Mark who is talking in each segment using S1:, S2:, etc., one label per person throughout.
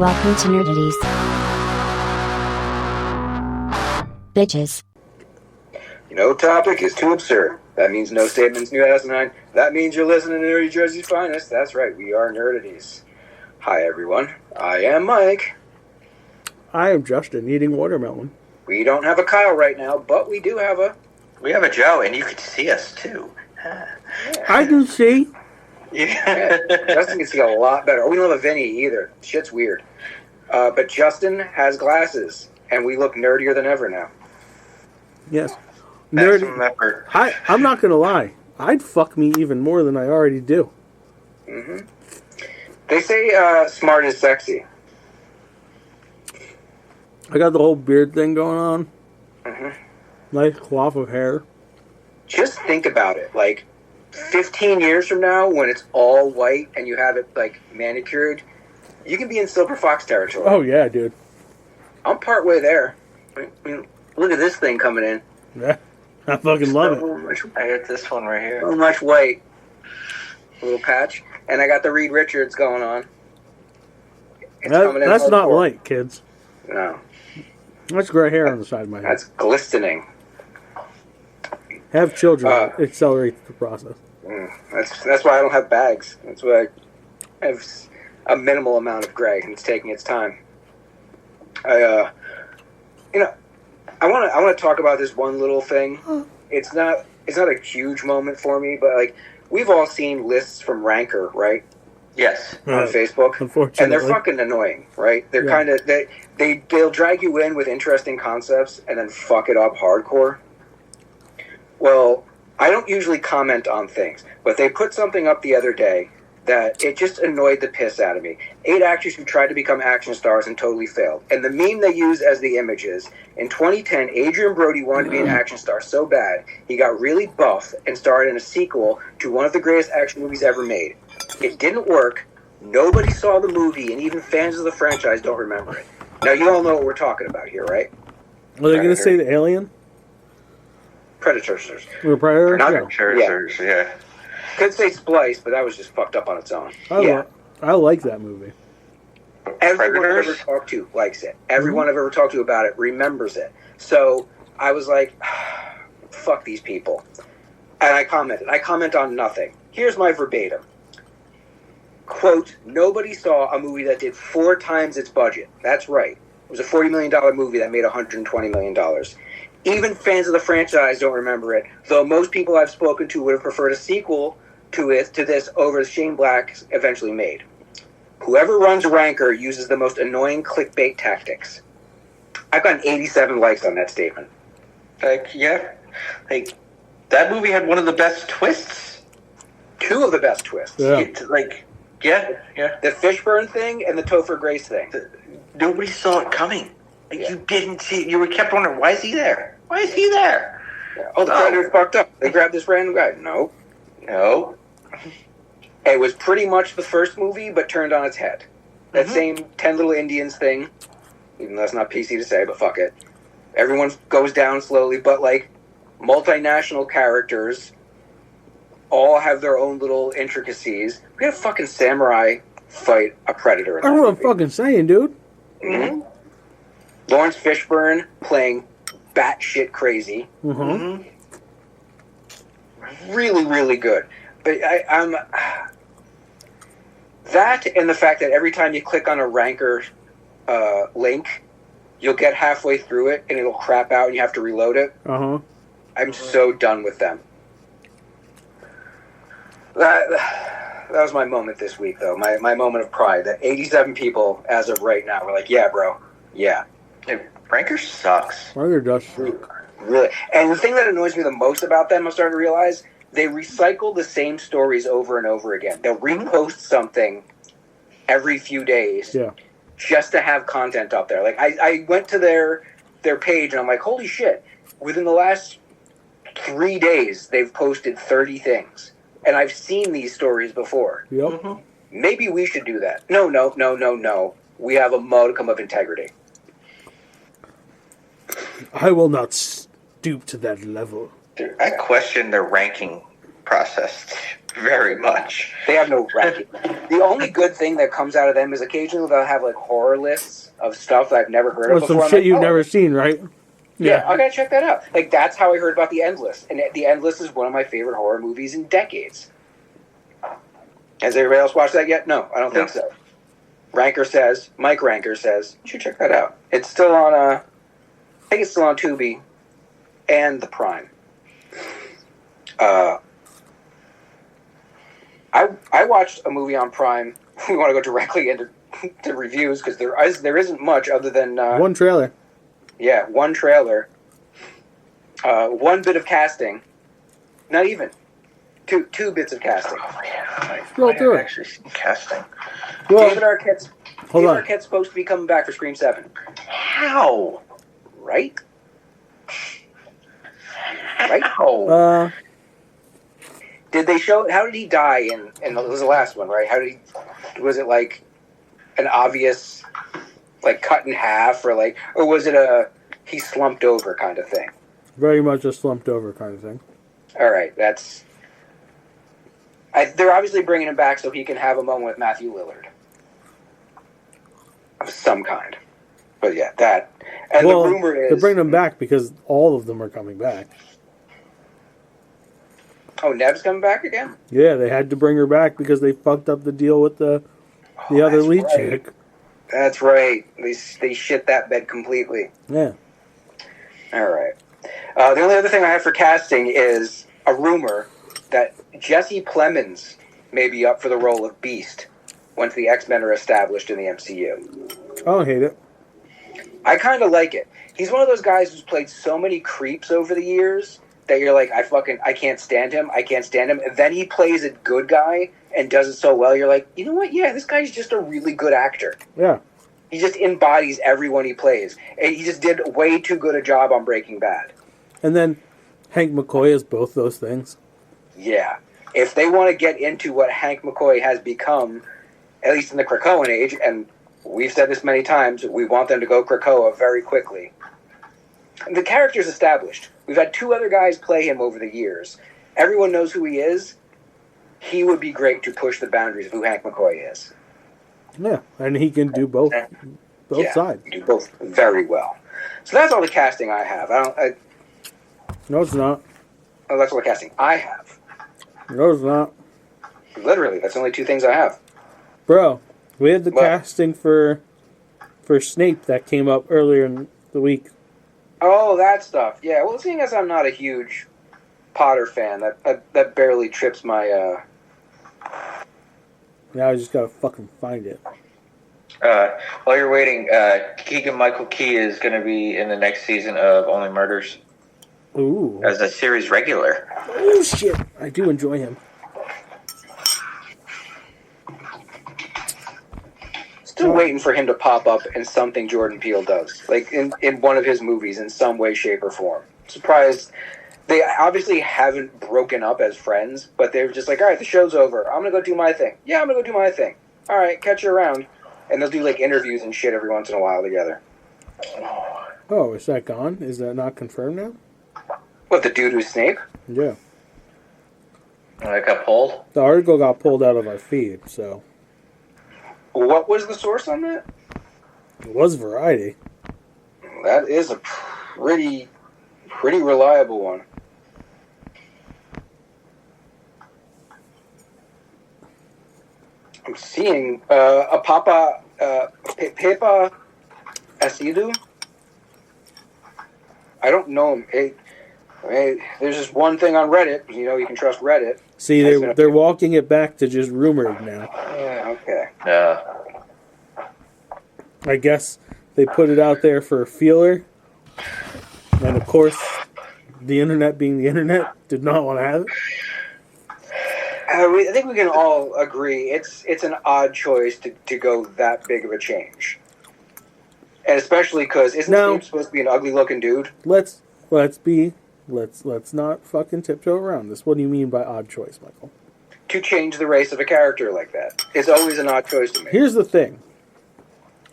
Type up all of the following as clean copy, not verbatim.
S1: Welcome to Nerdities. Bitches.
S2: No topic is too absurd. That means no statements new asinine. That means you're listening to Nerdy Jersey's finest. That's right, we are Nerdities. Hi everyone, I am Mike.
S3: I am Justin, eating watermelon.
S2: We don't have a Kyle right now, but we do have a...
S4: We have a Joe, and you can see us too.
S2: Yeah.
S3: I can see.
S2: Yeah. Justin can see a lot better. We don't have a Vinny either. Shit's weird. But Justin has glasses, and we look nerdier than ever now.
S3: Yes.
S4: Maximum effort.
S3: I'm not going to lie. I'd fuck me even more than I already do.
S2: Mm-hmm. They say smart is sexy.
S3: I got the whole beard thing going on.
S2: Mm-hmm.
S3: Nice coif of hair.
S2: Just think about it. Like, 15 years from now, when it's all white and you have it, like, manicured, you can be in Silver Fox territory.
S3: Oh, yeah, dude.
S2: I'm partway there. I mean, look at this thing coming in.
S3: Yeah, I fucking love it.
S4: I got this one right here.
S2: So much white. A little patch. And I got the Reed Richards going on. It's coming in
S3: that's
S2: hardcore.
S3: not light, kids.
S2: No.
S3: That's gray hair on the side of my head.
S2: That's glistening.
S3: Have children. Accelerate the process.
S2: That's why I don't have bags. That's why I have a minimal amount of gray, and it's taking its time. I want to talk about this one little thing. It's not a huge moment for me, but like we've all seen lists from Ranker, right?
S4: Yes.
S2: On Facebook.
S3: Unfortunately.
S2: And they're fucking annoying, right? They're kind of they'll drag you in with interesting concepts and then fuck it up hardcore. Well, I don't usually comment on things, but they put something up the other day that it just annoyed the piss out of me. 8 actors who tried to become action stars and totally failed. And the meme they use as the image is, in 2010, Adrian Brody wanted to be an action star so bad, he got really buff and starred in a sequel to one of the greatest action movies ever made. It didn't work. Nobody saw the movie, and even fans of the franchise don't remember it. Now, you all know what we're talking about here, right?
S3: Are they going to say the Alien?
S2: Predators.
S3: Or Predator?
S2: Not
S4: Predators, yeah.
S2: Could say Splice, but that was just fucked up on its own.
S3: I like that movie.
S2: Everyone I've ever talked to likes it. Everyone I've ever talked to about it remembers it. So I was like, fuck these people. And I commented. I comment on nothing. Here's my verbatim. Quote, nobody saw a movie that did 4 times its budget. That's right. It was a $40 million movie that made $120 million. Even fans of the franchise don't remember it, though most people I've spoken to would have preferred a sequel to this over Shane Black eventually made. Whoever runs Ranker uses the most annoying clickbait tactics. I've gotten 87 likes on that statement.
S4: That movie had one of the best twists.
S2: 2 of the best twists.
S3: Yeah.
S4: Yeah.
S2: The Fishburne thing and the Topher Grace thing.
S4: Nobody saw it coming. You didn't see it. You kept wondering, why is he there? Why is he there?
S2: Yeah. Oh, the Predator's fucked up. They grabbed this random guy. No. It was pretty much the first movie, but turned on its head. That same 10 Little Indians thing, even though that's not PC to say, but fuck it. Everyone goes down slowly, but like multinational characters all have their own little intricacies. We had a fucking samurai fight a predator in that
S3: That's what I'm
S2: movie.
S3: fucking saying, dude.
S2: Mm-hmm. Lawrence Fishburne playing batshit crazy.
S3: Mm-hmm.
S2: Really, really good. But I'm that, and the fact that every time you click on a Ranker link, you'll get halfway through it and it'll crap out and you have to reload it. I'm so done with them. That was my moment this week, though. My moment of pride. That 87 people, as of right now, were like, yeah, bro. Yeah.
S4: Ranker sucks.
S3: Ranker does
S2: Really. And the thing that annoys me the most about them, I'm starting to realize, they recycle the same stories over and over again. They'll repost something every few days just to have content up there. Like, I went to their page, and I'm like, holy shit. Within the last 3 days, they've posted 30 things. And I've seen these stories before.
S3: Yep.
S2: Maybe we should do that. No. We have a modicum of integrity.
S3: I will not stoop to that level.
S4: Dude, I question their ranking processed very much.
S2: They have no ranking. The only good thing that comes out of them is occasionally they'll have like horror lists of stuff that I've never heard of
S3: With
S2: before.
S3: some shit you've never seen, right?
S2: Yeah, I gotta check that out. Like, that's how I heard about The Endless. And The Endless is one of my favorite horror movies in decades. Has everybody else watched that yet? No, I don't think so. Mike Ranker says, you should check that out. It's still on, I think it's still on Tubi and the Prime. I watched a movie on Prime. We want to go directly into to reviews because there isn't much other than...
S3: one trailer.
S2: Yeah, one trailer. One bit of casting. Not even. Two bits of casting.
S4: Oh, yeah.
S3: Scroll through it.
S4: Actually seen casting.
S3: Well,
S2: David Arquette's supposed to be coming back for Scream 7.
S4: How?
S2: Right? Right?
S4: How?
S2: Did they show... How did he die in... It was the last one, right? Was it like an obvious... like cut in half, or was it he slumped over kind of thing?
S3: Very much a slumped over kind of thing.
S2: All right, they're obviously bringing him back so he can have a moment with Matthew Lillard of some kind. But yeah, that. And the rumor is
S3: they're bringing him back because all of them are coming back.
S2: Oh, Nev's coming back again?
S3: Yeah, they had to bring her back because they fucked up the deal with the other lead chick.
S2: That's right. They shit that bed completely.
S3: Yeah.
S2: All right. The only other thing I have for casting is a rumor that Jesse Plemons may be up for the role of Beast once the X-Men are established in the MCU.
S3: I don't hate it.
S2: I kind of like it. He's one of those guys who's played so many creeps over the years that you're like, I can't stand him. I can't stand him. And then he plays a good guy and does it so well, you're like, you know what? Yeah, this guy's just a really good actor.
S3: Yeah.
S2: He just embodies everyone he plays. And he just did way too good a job on Breaking Bad.
S3: And then Hank McCoy is both those things.
S2: Yeah. If they want to get into what Hank McCoy has become, at least in the Krakoan age, and we've said this many times, we want them to go Krakoa very quickly. The character's established. We've had two other guys play him over the years. Everyone knows who he is. He would be great to push the boundaries of who Hank McCoy is.
S3: Yeah, and he can do both sides.
S2: Do both very well. So that's all the casting I have.
S3: No, it's not.
S2: Oh, that's all the casting I have.
S3: No, it's not.
S2: Literally, that's the only two things I have.
S3: Bro, we had the casting for Snape that came up earlier in the week.
S2: Oh, that stuff. Yeah, well, seeing as I'm not a huge Potter fan, that barely trips my...
S3: Now I just gotta fucking find it.
S4: While you're waiting, Keegan-Michael Key is going to be in the next season of Only Murders.
S3: Ooh.
S4: As a series regular.
S3: Oh, shit. I do enjoy him.
S2: Still waiting for him to pop up in something Jordan Peele does. Like, in one of his movies in some way, shape, or form. Surprised. They obviously haven't broken up as friends, but they're just like, all right, the show's over. I'm going to go do my thing. Yeah, I'm going to go do my thing. All right, catch you around. And they'll do, like, interviews and shit every once in a while together.
S3: Oh, is that gone? Is that not confirmed now?
S2: What, the dude who's Snape?
S3: Yeah.
S4: It got pulled?
S3: The article got pulled out of our feed, so...
S2: What was the source on that?
S3: It was Variety.
S2: That is a pretty reliable one. I'm seeing a Papa Pepa Asidu. I don't know him. There's just one thing on Reddit. You know, you can trust Reddit.
S3: See, they're walking it back to just rumored now.
S2: Yeah, okay.
S4: Yeah.
S3: I guess they put it out there for a feeler. And of course, the internet being the internet, did not want to have it.
S2: I think we can all agree it's an odd choice to go that big of a change. And especially because isn't Snape supposed to be an ugly looking dude?
S3: Let's not fucking tiptoe around this. What do you mean by odd choice, Michael?
S2: To change the race of a character like that. It's always an odd choice to me.
S3: Here's the thing.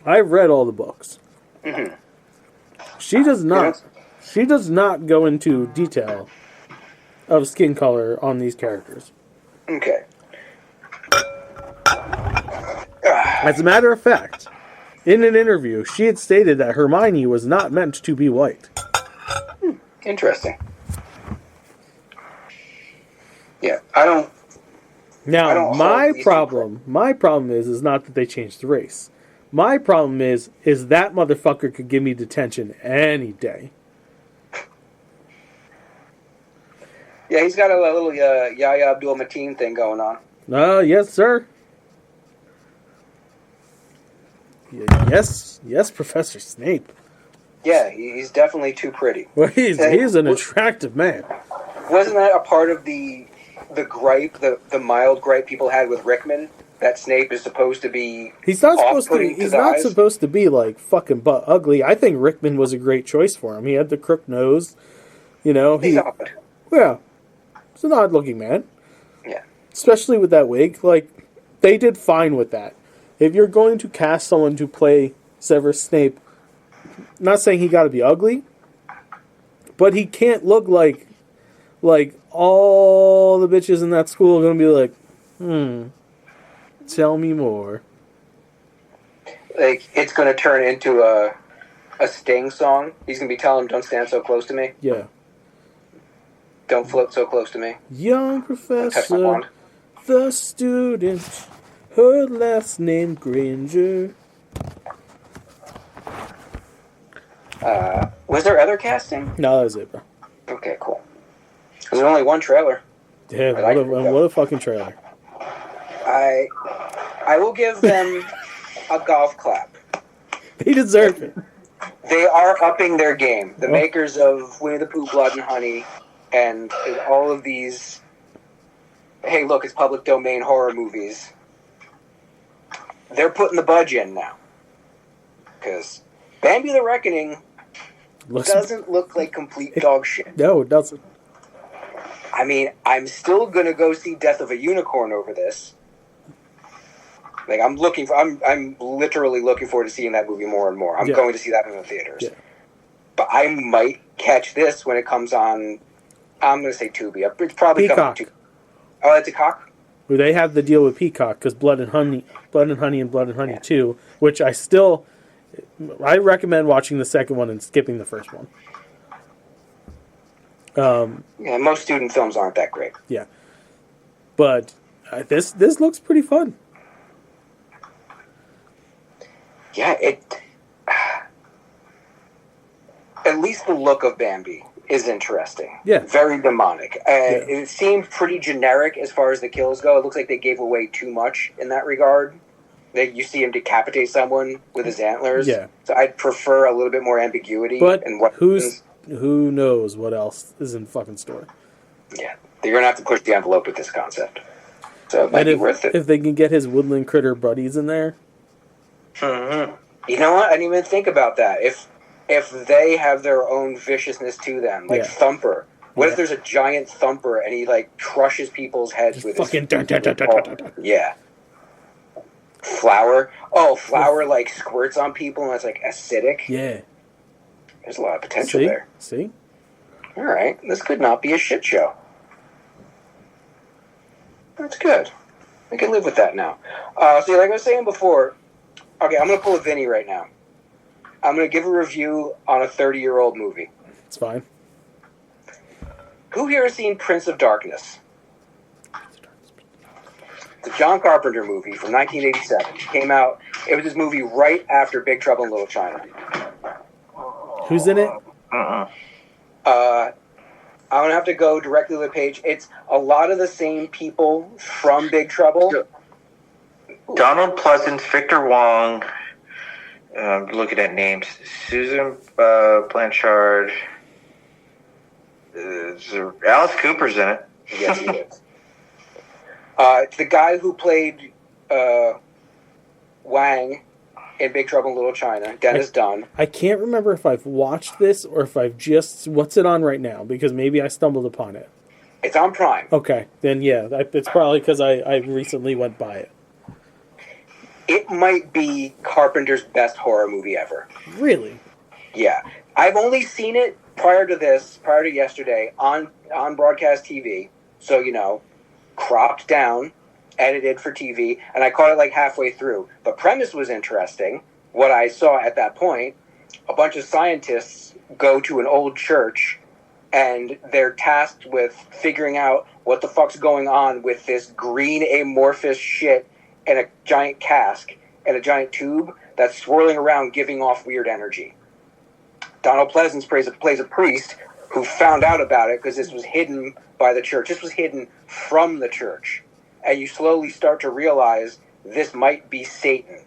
S3: I've read all the books.
S2: Mm-hmm.
S3: She does not go into detail of skin color on these characters.
S2: Okay.
S3: As a matter of fact, in an interview, she had stated that Hermione was not meant to be white.
S2: Interesting. Yeah, I don't
S3: Now, my
S2: hold these
S3: problem is not that they changed the race. My problem is that motherfucker could give me detention any day.
S2: Yeah, he's got a little Yahya Abdul-Mateen thing going on.
S3: Yes, sir. Yes, Professor Snape.
S2: Yeah, he's definitely too pretty.
S3: Well, he's an attractive man.
S2: Wasn't that a part of the gripe, the mild gripe people had with Rickman? That Snape is supposed to be.
S3: He's not
S2: eyes?
S3: supposed to be like fucking butt ugly. I think Rickman was a great choice for him. He had the crook nose, you know.
S2: He's odd.
S3: Yeah, he's an odd looking man.
S2: Yeah,
S3: especially with that wig. Like, they did fine with that. If you're going to cast someone to play Severus Snape, not saying he got to be ugly, but he can't look like all the bitches in that school are going to be like, tell me more.
S2: Like, it's going to turn into a Sting song. He's going to be telling him, don't stand so close to me.
S3: Yeah.
S2: Don't float so close to me.
S3: Young
S2: Touch my
S3: professor,
S2: wand.
S3: the student, her last name Granger.
S2: Was there other casting?
S3: No, that was it, bro.
S2: Okay, cool. There's only one trailer.
S3: Yeah, what a fucking trailer.
S2: I will give them a golf clap.
S3: They deserve it.
S2: They are upping their game. The makers of Winnie the Pooh, Blood and Honey, and all of these, hey, look, it's public domain horror movies. They're putting the budge in now. Because Bambi the Reckoning doesn't look like complete dog shit.
S3: No, it doesn't.
S2: I mean, I'm still going to go see Death of a Unicorn over this. Like, I'm literally looking forward to seeing that movie more and more. I'm going to see that in the theaters. Yeah. But I might catch this when it comes on, I'm going to say Tubi. It's probably
S3: Peacock.
S2: coming to... Oh, that's a cock?
S3: Well, they have the deal with Peacock, because Blood and Honey and Blood and Honey 2, which I recommend watching the second one and skipping the first one.
S2: Most student films aren't that great.
S3: Yeah. But this looks pretty fun.
S2: Yeah, at least the look of Bambi is interesting.
S3: Yeah.
S2: Very demonic. It seemed pretty generic as far as the kills go. It looks like they gave away too much in that regard. You see him decapitate someone with his antlers.
S3: Yeah.
S2: So I'd prefer a little bit more ambiguity.
S3: But
S2: in what
S3: who knows what else is in fucking store.
S2: Yeah. They're going to have to push the envelope with this concept. So it might be worth it.
S3: If they can get his woodland critter buddies in there.
S2: Mm-hmm. You know what? I didn't even think about that. If they have their own viciousness to them, like Thumper. What if there's a giant Thumper and he like crushes people's heads with his Yeah. Flower. Oh, Flower like squirts on people and it's like acidic.
S3: Yeah.
S2: There's a lot of potential there.
S3: See?
S2: All right. This could not be a shit show. That's good. I can live with that now. So like I was saying before, okay, I'm going to pull a Vinny right now. I'm going to give a review on a 30-year-old movie.
S3: It's fine.
S2: Who here has seen Prince of Darkness? The John Carpenter movie from 1987. Came out, it was his movie right after Big Trouble in Little China.
S3: Who's in it?
S2: I'm going to have to go directly to the page. It's a lot of the same people from Big Trouble.
S4: Donald Pleasance, Victor Wong, looking at names, Susan Blanchard, Alice Cooper's in it.
S2: Yes, he is. It's the guy who played Wang in Big Trouble in Little China, Dennis Dunn.
S3: I can't remember if I've watched this or if I've just... What's it on right now? Because maybe I stumbled upon it.
S2: It's on Prime.
S3: Okay, then yeah, it's probably because I recently went by it.
S2: It might be Carpenter's best horror movie ever.
S3: Really?
S2: Yeah. I've only seen it prior to yesterday, on broadcast TV, so, cropped down, edited for TV, and I caught it like halfway through. The premise was interesting. What I saw at that point, a bunch of scientists go to an old church, and they're tasked with figuring out what the fuck's going on with this green amorphous shit in a giant cask and a giant tube that's swirling around, giving off weird energy. Donald Pleasance plays a priest who found out about it because this was hidden by the church. This was hidden from the church. And you slowly start to realize this might be Satan.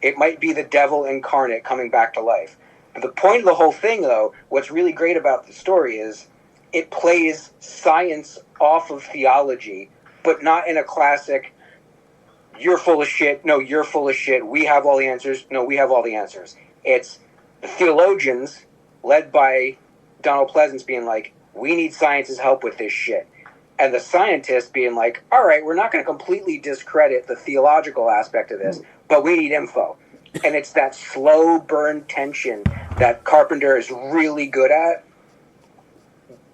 S2: It might be the devil incarnate coming back to life. But the point of the whole thing, though, what's really great about the story is it plays science off of theology, but not in a classic, you're full of shit, no, you're full of shit, we have all the answers, no, we have all the answers. It's the theologians, led by Donald Pleasance, being like, we need science's help with this shit. And the scientists being like, all right, we're not going to completely discredit the theological aspect of this, but we need info. And it's that slow burn tension that Carpenter is really good at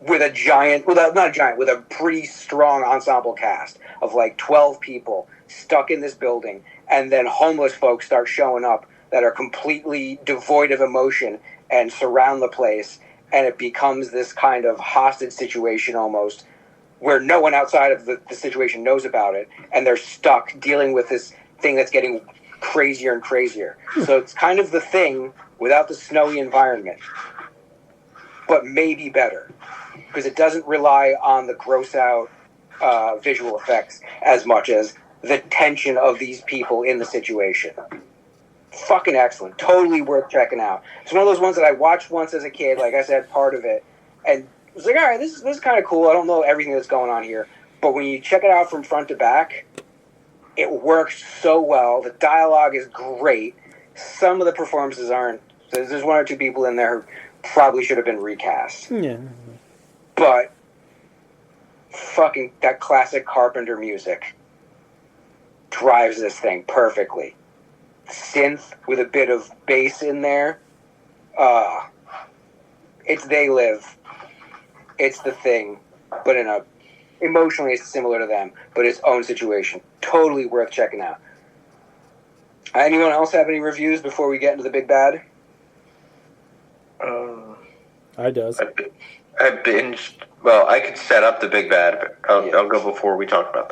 S2: with a pretty strong ensemble cast of like 12 people stuck in this building, and then homeless folks start showing up that are completely devoid of emotion and surround the place, and it becomes this kind of hostage situation almost, where no one outside of the situation knows about it, and they're stuck dealing with this thing that's getting crazier and crazier. So it's kind of The Thing without the snowy environment, but maybe better, because it doesn't rely on the gross out visual effects as much as the tension of these people in the situation. Fucking excellent. Totally worth checking out. It's one of those ones that I watched once as a kid, like I said, part of it, and was like, all right, this is kind of cool. I don't know everything that's going on here, but when you check it out from front to back, it works so well. The dialogue is great. Some of the performances aren't. There's one or two people in there who probably should have been recast.
S3: Yeah.
S2: But fucking that classic Carpenter music drives this thing perfectly. Synth with a bit of bass in there. It's They Live. It's The Thing, but emotionally it's similar to them, but its own situation. Totally worth checking out. Anyone else have any reviews before we get into the big bad?
S3: I does.
S4: I binged. Well, I could set up the big bad, but I'll go before we talk about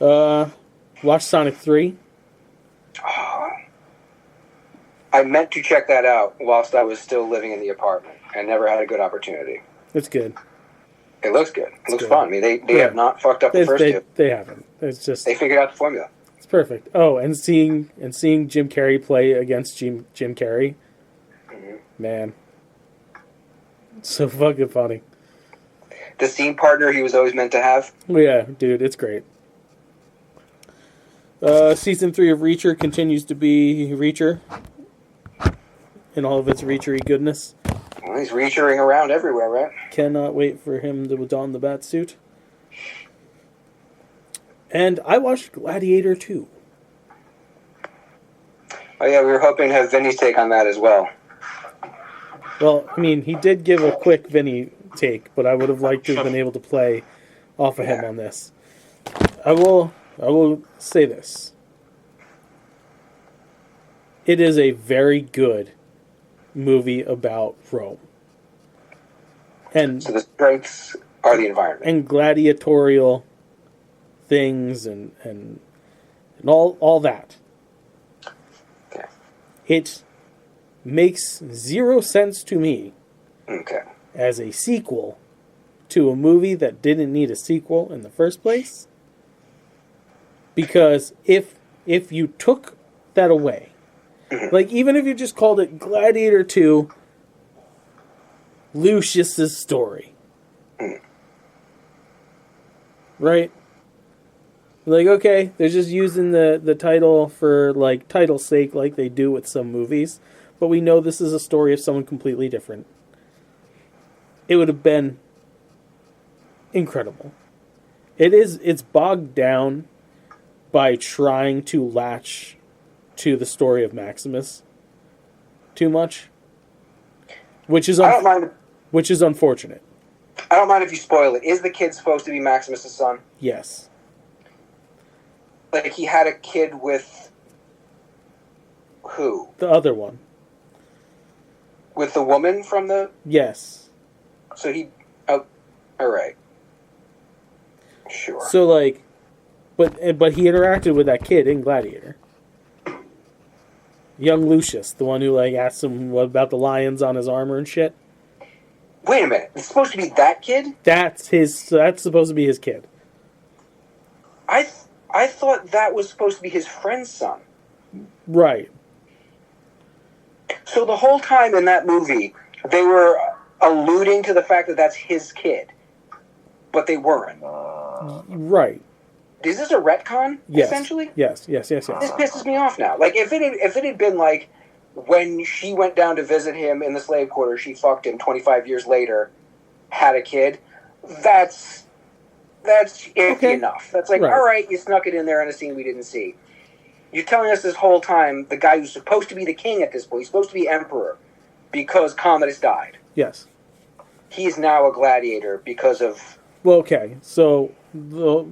S4: that.
S3: Watch Sonic 3.
S2: I meant to check that out whilst I was still living in the apartment. I never had a good opportunity.
S3: It's good.
S2: It looks good. It looks
S3: good.
S2: fun. I mean, they have not fucked up the first two.
S3: They haven't. It's just
S2: they figured out the formula.
S3: It's perfect. Oh, and seeing Jim Carrey play against Jim Carrey, man, so fucking funny.
S2: The scene partner he was always meant to have.
S3: Yeah, dude, it's great. Season 3 of Reacher continues to be Reacher in all of its Reachery goodness.
S2: Well, he's reaching around everywhere, right?
S3: Cannot wait for him to don the bat suit. And I watched Gladiator 2.
S2: Oh yeah, we were hoping to have Vinny's take on that as well.
S3: Well, I mean, he did give a quick Vinny take, but I would have liked to have been able to play off of him on this. I will say this. It is a very good movie about Rome. And
S2: so the strengths are the environment.
S3: And gladiatorial things and all that.
S2: Okay.
S3: It makes zero sense to me as a sequel to a movie that didn't need a sequel in the first place. Because if you took that away, like even if you just called it Gladiator 2, Lucius's story, right? Like, okay, they're just using the title for like title's sake, like they do with some movies, but we know this is a story of someone completely different. It would have been incredible. It's bogged down by trying to latch to the story of Maximus too much. which is
S2: I don't mind.
S3: which is unfortunate.
S2: I don't mind if you spoil it. Is the kid supposed to be Maximus's son?
S3: Yes.
S2: Like he had a kid with who?
S3: The other one.
S2: With the woman from the.
S3: Yes.
S2: So he. Oh, all right. Sure.
S3: So like, but he interacted with that kid in Gladiator. Young Lucius, the one who like asked him what about the lions on his armor and shit.
S2: Wait a minute. It's supposed to be that kid?
S3: That's supposed to be his kid.
S2: I thought that was supposed to be his friend's son.
S3: Right.
S2: So the whole time in that movie, they were alluding to the fact that that's his kid, but they weren't.
S3: Right.
S2: Is this a retcon?
S3: Yes.
S2: Essentially.
S3: Yes.
S2: This pisses me off now. Like if it had been like when she went down to visit him in the slave quarter, she fucked him 25 years later, had a kid. That's iffy
S3: Okay.
S2: enough. That's like,
S3: Right.
S2: all right, you snuck it in there in a scene we didn't see. You're telling us this whole time the guy who's supposed to be the king at this point, he's supposed to be emperor because Commodus died.
S3: Yes.
S2: He is now a gladiator because of...
S3: Well, okay. So, do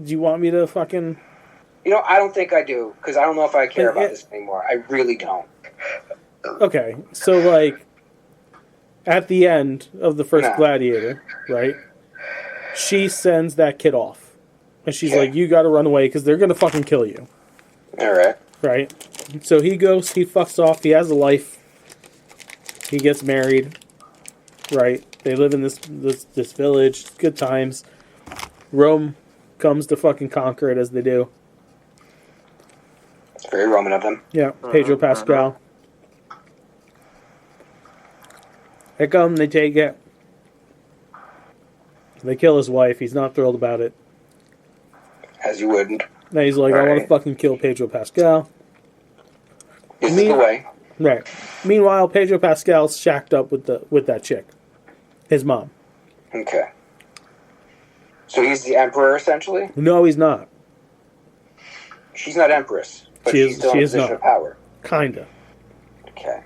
S3: you want me to fucking...
S2: I don't think I do, because I don't know if I care about this anymore. I really don't.
S3: Okay, so like, at the end of the first Gladiator, right? She sends that kid off, and she's like, "You got to run away because they're gonna fucking kill you."
S2: All right.
S3: Right. So he goes. He fucks off. He has a life. He gets married. Right. They live in this village. Good times. Rome comes to fucking conquer it as they do.
S2: It's very Roman of them.
S3: Yeah, Pedro Pascal. They come, they take it. They kill his wife. He's not thrilled about it.
S2: As you wouldn't.
S3: Now he's like, I want to fucking kill Pedro Pascal.
S2: This is the way.
S3: Right. Meanwhile, Pedro Pascal's shacked up with that chick. His mom.
S2: Okay. So he's the emperor, essentially?
S3: No, he's not.
S2: She's not empress, but she's still in a position of power.
S3: Kinda.
S2: Okay.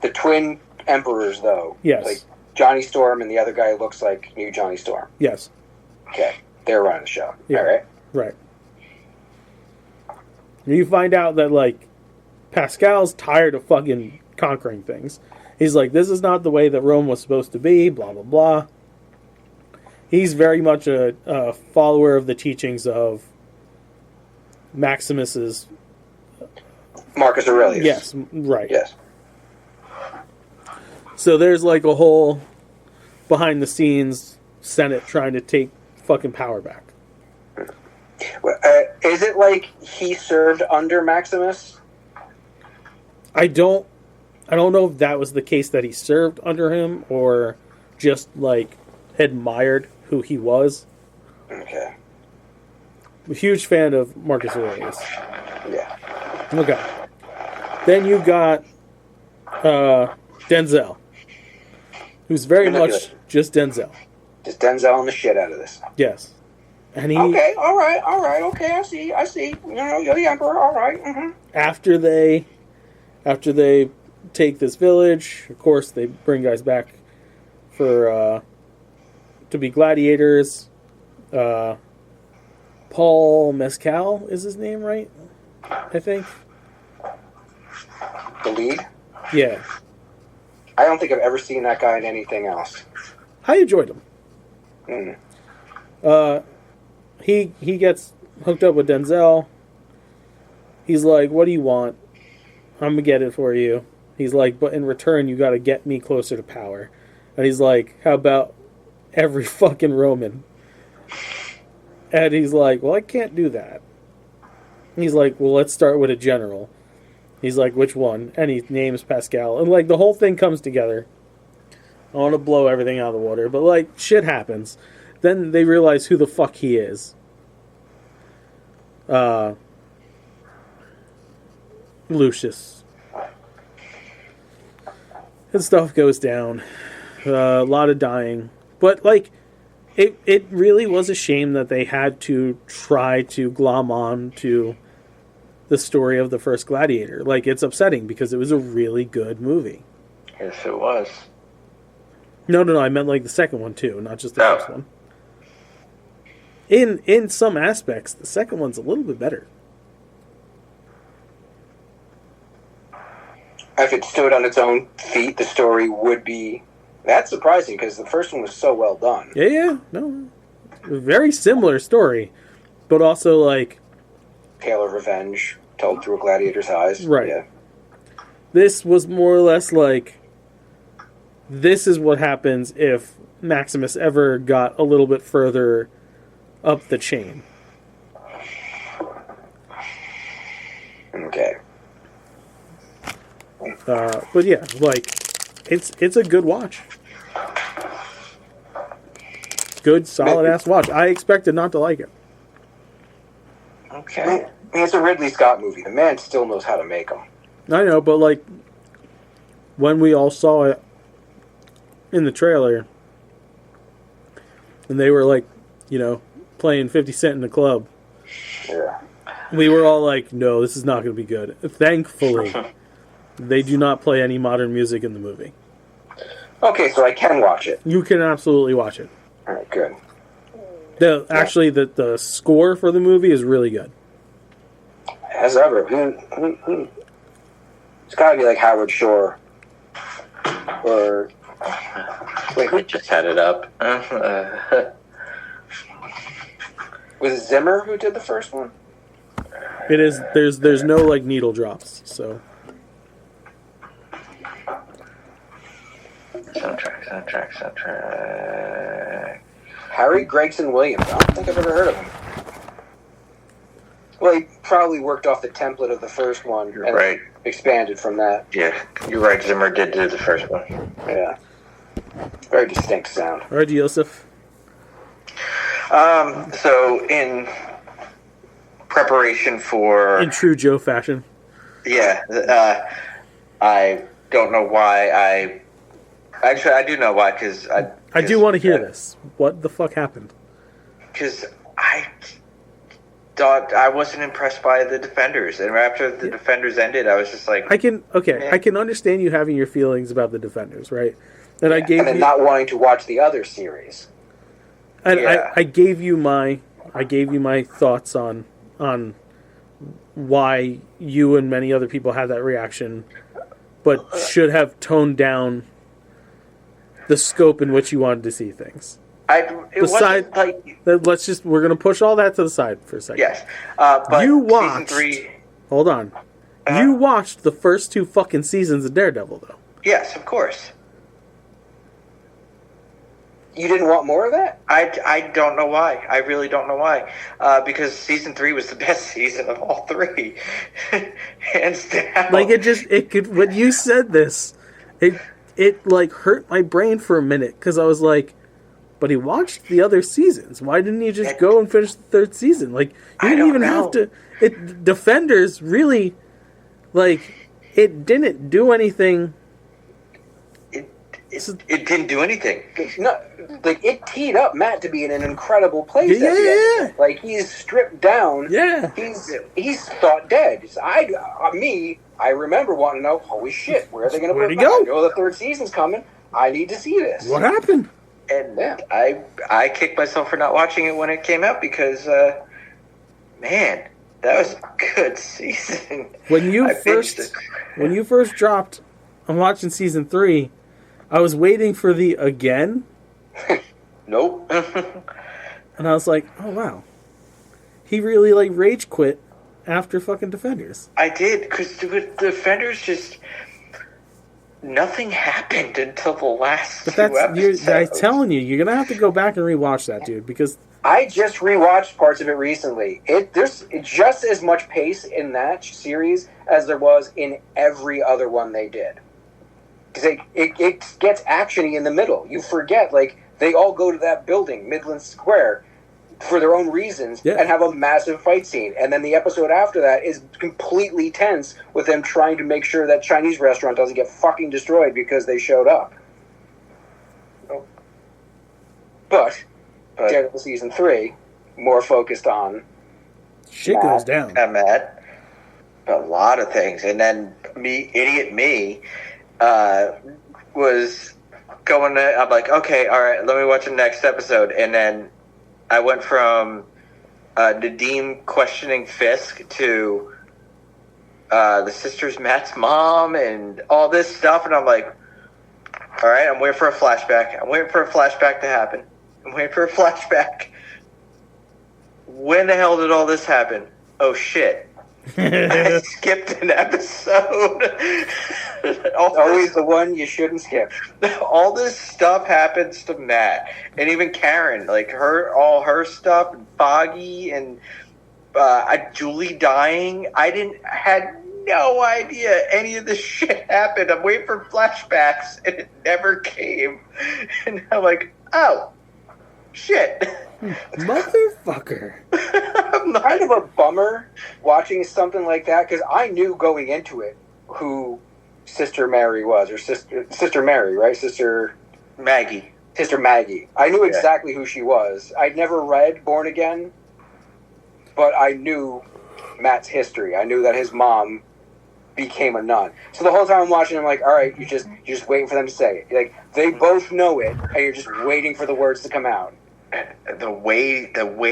S2: The twin emperors, though.
S3: Yes.
S2: Like Johnny Storm and the other guy looks like new Johnny Storm.
S3: Yes.
S2: Okay. They're running the show.
S3: Yeah.
S2: All right.
S3: Right. You find out that, like, Pascal's tired of fucking conquering things. He's like, this is not the way that Rome was supposed to be, blah, blah, blah. He's very much a follower of the teachings of Maximus's...
S2: Marcus Aurelius.
S3: Yes, right.
S2: Yes.
S3: So there's, like, a whole behind-the-scenes Senate trying to take fucking power back.
S2: Is it like he served under Maximus?
S3: I don't know if that was the case that he served under him or just like admired who he was.
S2: Okay.
S3: I'm a huge fan of Marcus Aurelius.
S2: Yeah.
S3: Okay. Then you got Denzel, who's very much just Denzel.
S2: Just Denzel and the shit out of this.
S3: Yes. And he
S2: Okay, all right, okay, I see. You're the emperor, all right. Mm-hmm.
S3: after they take this village, of course they bring guys back for to be gladiators. Paul Mescal is his name, right? I think.
S2: The lead?
S3: Yeah.
S2: I don't think I've ever seen that guy in anything else.
S3: I enjoyed him.
S2: Mm.
S3: He gets hooked up with Denzel. He's like, what do you want? I'm gonna get it for you. He's like, but in return, you gotta get me closer to power. And he's like, how about every fucking Roman? And he's like, well, I can't do that. He's like, well, let's start with a general. He's like, which one? And he names Pascal. And like, the whole thing comes together. I want to blow everything out of the water, but like, shit happens. Then they realize who the fuck he is. Lucius. And stuff goes down. A lot of dying. But like, it really was a shame that they had to try to glom on to the story of the first Gladiator. Like, it's upsetting because it was a really good movie.
S4: Yes, it was.
S3: No. I meant like the second one too, not just the
S4: Oh.
S3: first one. In some aspects, the second one's a little bit better.
S2: If it stood on its own feet, the story would be... That's surprising, because the first one was so well done.
S3: Yeah, no. Very similar story, but also like...
S2: Tale of revenge, told through a gladiator's eyes.
S3: Right.
S2: Yeah.
S3: This was more or less like... This is what happens if Maximus ever got a little bit further up the chain.
S2: Okay.
S3: But yeah, like, it's a good watch. Good, solid-ass watch. I expected not to like it.
S2: Okay. I mean, it's a Ridley Scott movie. The man still knows how to make them.
S3: I know, but like, when we all saw it in the trailer, and they were like, you know, playing 50 Cent in the club,
S2: Yeah.
S3: we were all like, no, this is not going to be good. Thankfully, they do not play any modern music in the movie.
S2: Okay, so I can watch it.
S3: You can absolutely watch it.
S2: All right, good.
S3: Actually, the score for the movie is really good.
S2: As ever. It's got to be like Howard Shore. Or... Wait,
S4: I just had it up.
S2: was it Zimmer who did the first one?
S3: It is. There's no like needle drops. So
S4: Soundtrack.
S2: Harry Gregson Williams. I don't think I've ever heard of him. Well, he probably worked off the template of the first one
S4: You're
S2: and
S4: right.
S2: expanded from that.
S4: Yeah, you're right. Zimmer did do the first one.
S2: Yeah. Very distinct sound.
S3: all right, Joseph.
S4: So in preparation for
S3: In true Joe fashion.
S4: I don't know why Actually, I do know why, because
S3: I do want to hear this. What the fuck happened?
S4: Because I thought I wasn't impressed by the Defenders, and after the Defenders ended, I was just like,
S3: I can understand you having your feelings about the Defenders, right? And I gave
S2: and then
S3: you,
S2: not wanting to watch the other series.
S3: and
S4: Yeah.
S3: I gave you my thoughts on why you and many other people had that reaction, but should have toned down the scope in which you wanted to see things.
S4: wasn't like
S3: We're gonna push all that to the side for a second.
S4: yes, but
S3: You watched-
S4: season 3.
S3: Hold on. You watched the first 2 fucking seasons of Daredevil, though.
S4: Yes, of course.
S2: You didn't want more of that?
S4: I don't know why. I really don't know why. Because season 3 was the best season of all 3, hands down.
S3: Like it could. When you said this, it like hurt my brain for a minute because I was like, but he watched the other seasons. Why didn't he just go and finish the 3rd season? Like you didn't even have to. Defenders really, like, it didn't do anything.
S4: It didn't do anything.
S2: No, like it teed up Matt to be in an incredible place.
S3: Yeah,
S2: at the end of
S3: yeah.
S2: it. Like he's stripped down.
S3: Yeah.
S2: He's thought dead. I remember wanting to know. Holy shit, where are they going to
S3: Where'd
S2: put
S3: he go?
S2: Matt? I know the 3rd season's coming. I need to see this.
S3: What happened?
S4: And
S2: Yeah.
S4: I kicked myself for not watching it when it came out because, man, that was a good season.
S3: When you
S4: I binged it.
S3: when you first dropped, I'm watching season 3. I was waiting for the again,
S4: Nope.
S3: and I was like, oh wow, he really like rage quit after fucking Defenders.
S4: I did, because the Defenders just... Nothing happened until the last
S3: But
S4: 2 episodes.
S3: I'm telling you, you're gonna have to go back and rewatch that, dude, because
S2: I just rewatched parts of it recently. There's just as much pace in that series as there was in every other one they did. Because it gets actiony in the middle. You forget, like, they all go to that building, Midland Square, for their own reasons, and have a massive fight scene. And then the episode after that is completely tense with them trying to make sure that Chinese restaurant doesn't get fucking destroyed because they showed up. But Daredevil Season 3, more focused on...
S3: shit goes down.
S4: I'm at a lot of things. And then idiot me, was going to, I'm like, okay, all right, let me watch the next episode. And then I went from Nadim questioning Fisk to the sisters Matt's mom and all this stuff. And I'm like, all right, I'm waiting for a flashback. I'm waiting for a flashback to happen. I'm waiting for a flashback. When the hell did all this happen? Oh, shit. I skipped an episode.
S2: Always the one you shouldn't skip.
S4: All this stuff happens to Matt, and even Karen, like all her stuff, and Foggy, and Julie dying. I had no idea any of this shit happened. I'm waiting for flashbacks, and it never came. And I'm like, oh, shit.
S3: Motherfucker.
S2: Kind of a bummer watching something like that, because I knew going into it who Sister Mary was, or Sister Mary, right? Sister
S4: Maggie.
S2: I knew exactly who she was. I'd never read Born Again, but I knew Matt's history. I knew that his mom became a nun. So the whole time I'm watching, I'm like, all right, you're just waiting for them to say it. Like, they both know it, and you're just waiting for the words to come out.
S4: The way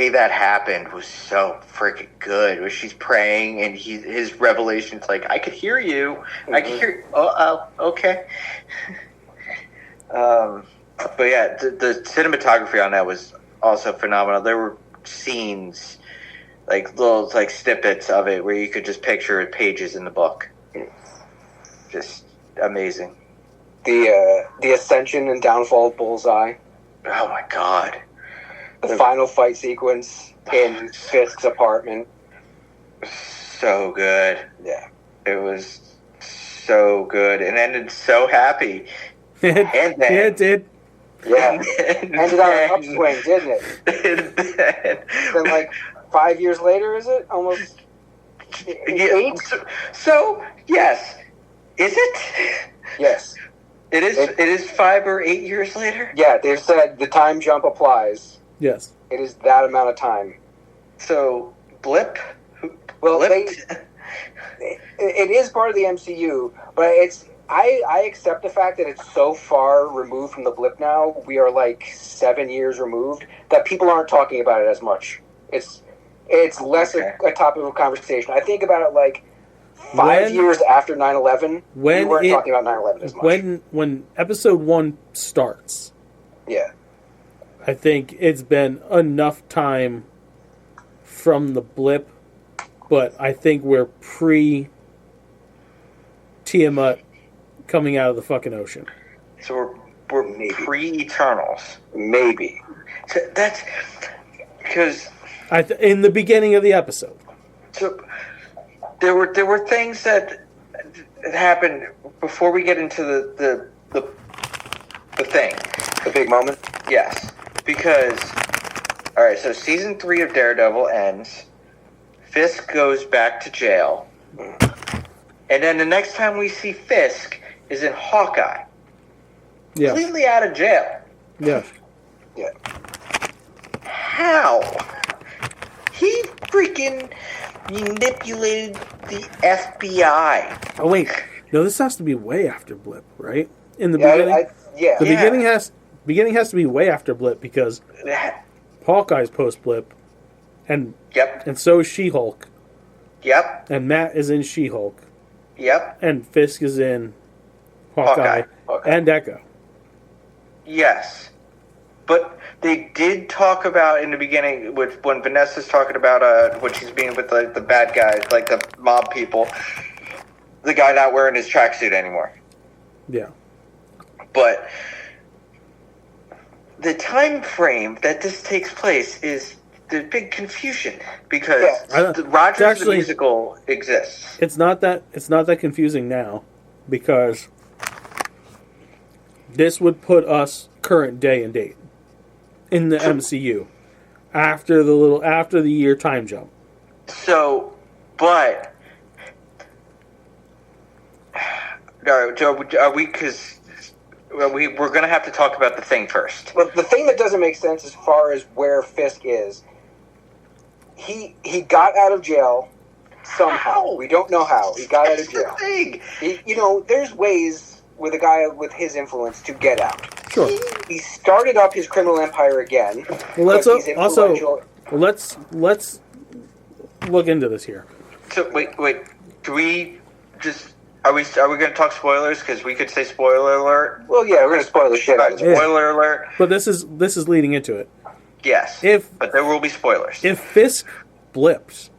S4: that happened was so freaking good. Where she's praying and his revelation's like, I could hear you. Mm-hmm. I could hear. Oh, okay. But yeah, the cinematography on that was also phenomenal. There were scenes, like little snippets of it where you could just picture pages in the book. Just amazing.
S2: The ascension and downfall of Bullseye.
S4: Oh my god.
S2: The final fight sequence in Fisk's apartment.
S4: So good.
S2: Yeah.
S4: It was so good. And ended so happy.
S3: It did.
S2: Yeah. Ended on an upswing, didn't it? Then, like, 5 years later, is it? Almost 8?
S4: So, yes. Is it?
S2: Yes.
S4: It is 5 or 8 years later?
S2: Yeah, they've said the time jump applies.
S3: Yes.
S2: It is that amount of time.
S4: So, Blip?
S2: Well,
S4: Blip?
S2: it is part of the MCU, but I accept the fact that it's so far removed from the Blip now. We are like 7 years removed that people aren't talking about it as much. It's less a topic of conversation. I think about it like 5 years after 9/11. We weren't talking about 9/11 as much.
S3: When episode 1 starts.
S2: Yeah.
S3: I think it's been enough time from the Blip, but I think we're pre-Tiamat coming out of the fucking ocean.
S4: So we're pre-Eternals.
S2: Maybe.
S4: So that's because
S3: in the beginning of the episode.
S4: So there were things that happened before we get into the thing.
S2: The big moment?
S4: Yes. Because, all right, so season 3 of Daredevil ends. Fisk goes back to jail. And then the next time we see Fisk is in Hawkeye.
S3: Yeah.
S4: Completely out of jail.
S3: Yeah.
S2: Yeah.
S4: How? He freaking manipulated the FBI.
S3: Oh, wait. No, this has to be way after Blip, right? In the beginning? The beginning has to be way after Blip because Hawkeye's post-Blip. And so is She-Hulk.
S4: Yep.
S3: And Matt is in She-Hulk.
S4: Yep.
S3: And Fisk is in Hawkeye. And Echo.
S4: Yes. But they did talk about in the beginning, when Vanessa's talking about when she's being with the bad guys, like the mob people, the guy not wearing his tracksuit anymore.
S3: Yeah.
S4: But the time frame that this takes place is the big confusion because Rogers the musical exists.
S3: It's not that confusing now because this would put us current day and date in the MCU after the year time jump.
S4: So, but are we? Because we're going to have to talk about the Thing first.
S2: But the thing that doesn't make sense as far as where Fisk is, he got out of jail somehow.
S4: How?
S2: We don't know how. He got out of jail.
S4: Thing.
S2: There's ways with a guy with his influence to get out.
S3: Sure.
S2: He started up his criminal empire again.
S3: Well, let's
S2: but he's
S3: also
S2: influential.
S3: let's look into this here.
S4: So wait. Do we just are we going to talk spoilers? Because we could say spoiler alert.
S2: Well, yeah, we're gonna spoil the shit out of it.
S4: Spoiler alert.
S3: But this is leading into it.
S4: Yes. But there will be spoilers.
S3: If Fisk blipped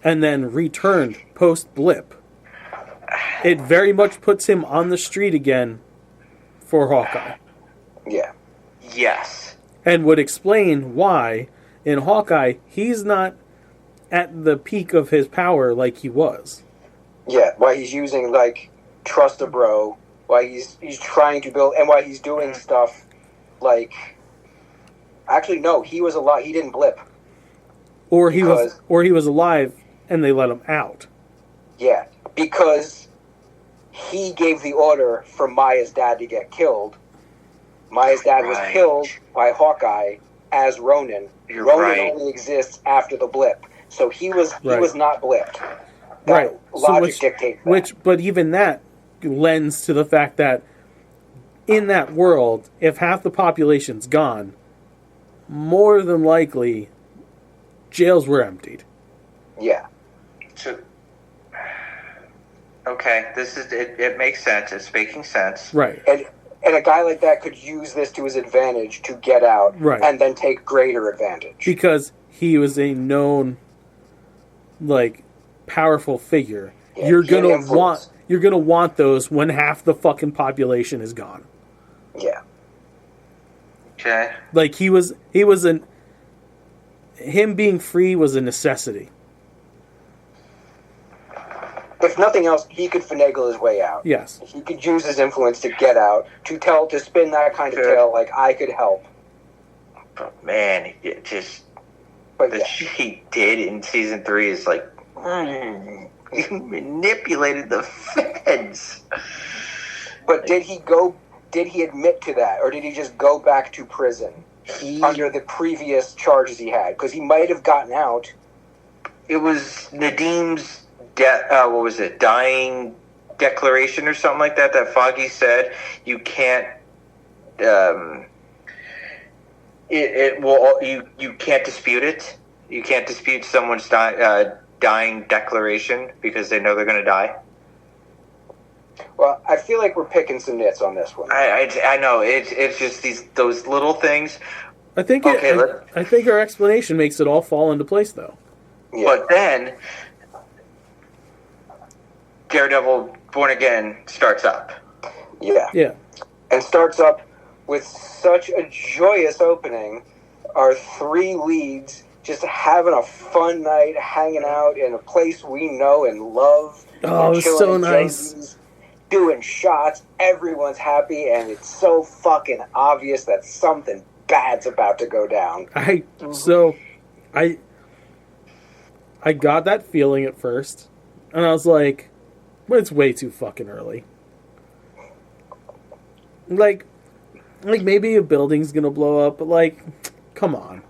S3: and then returned post blip, it very much puts him on the street again for Hawkeye.
S2: Yeah.
S4: Yes.
S3: And would explain why in Hawkeye he's not at the peak of his power like he was.
S2: Yeah, why he's using like trust a bro, why he's trying to build, and why he's doing stuff like. Actually, no, he was alive. He didn't blip.
S3: Or he was alive and they let him out.
S2: Yeah, because he gave the order for Maya's dad to get killed. Maya's dad was killed by Hawkeye as Ronin. Ronin only exists after the blip, so he was not blipped. That logic dictates that.
S3: But even that lends to the fact that in that world, if half the population's gone, more than likely, jails were emptied.
S2: Yeah.
S4: So, okay, this is it makes sense. It's making sense.
S3: Right.
S2: And a guy like that could use this to his advantage to get out, and then take greater advantage.
S3: Because he was a known, like, powerful figure.
S2: Yeah,
S3: you're gonna want those when half the fucking population is gone.
S2: Yeah.
S4: Okay.
S3: Like him being free was a necessity.
S2: If nothing else, he could finagle his way out.
S3: Yes.
S2: He could use his influence to get out, to spin that kind of tale, like, I could help.
S4: But man, it just
S2: But
S4: the shit he did in season 3 is like he manipulated the feds.
S2: But did he admit to that, or did he just go back to prison under the previous charges he had? Because he might have gotten out.
S4: It was Nadim's what was it? Dying declaration or something like that. That Foggy said you can't. You can't dispute it. You can't dispute someone's dying declaration because they know they're going to die.
S2: Well, I feel like we're picking some nits on this one.
S4: I know it's just those little things.
S3: I think I think our explanation makes it all fall into place, though.
S2: Yeah.
S4: But then Daredevil Born Again starts up.
S2: Yeah.
S3: Yeah.
S2: And starts up with such a joyous opening. Our 3 leads just having a fun night, hanging out in a place we know and love.
S3: Oh, it was so nice.
S2: Doing shots, everyone's happy, and it's so fucking obvious that something bad's about to go down.
S3: I got that feeling at first, and I was like, well, it's way too fucking early. Like maybe a building's gonna blow up, but like, come on.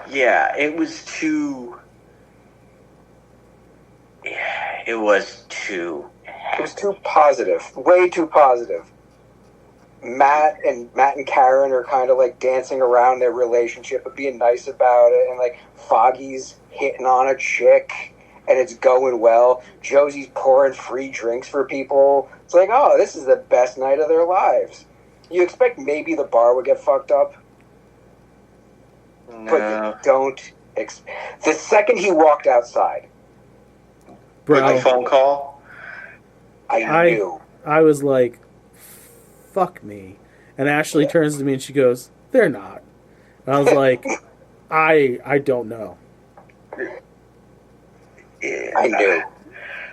S4: Yeah, it was too. Yeah, it was too.
S2: It was too positive, way too positive. Matt and Karen are kind of like dancing around their relationship but being nice about it, and like Foggy's hitting on a chick and it's going well. Josie's pouring free drinks for people. It's like, oh, this is the best night of their lives. You expect maybe the bar would get fucked up, but you don't. The second he walked outside,
S3: Bro,
S4: with the phone call,
S2: I knew.
S3: I was like, fuck me. And Ashley turns to me and she goes, they're not. And I was like, I don't know.
S2: I knew.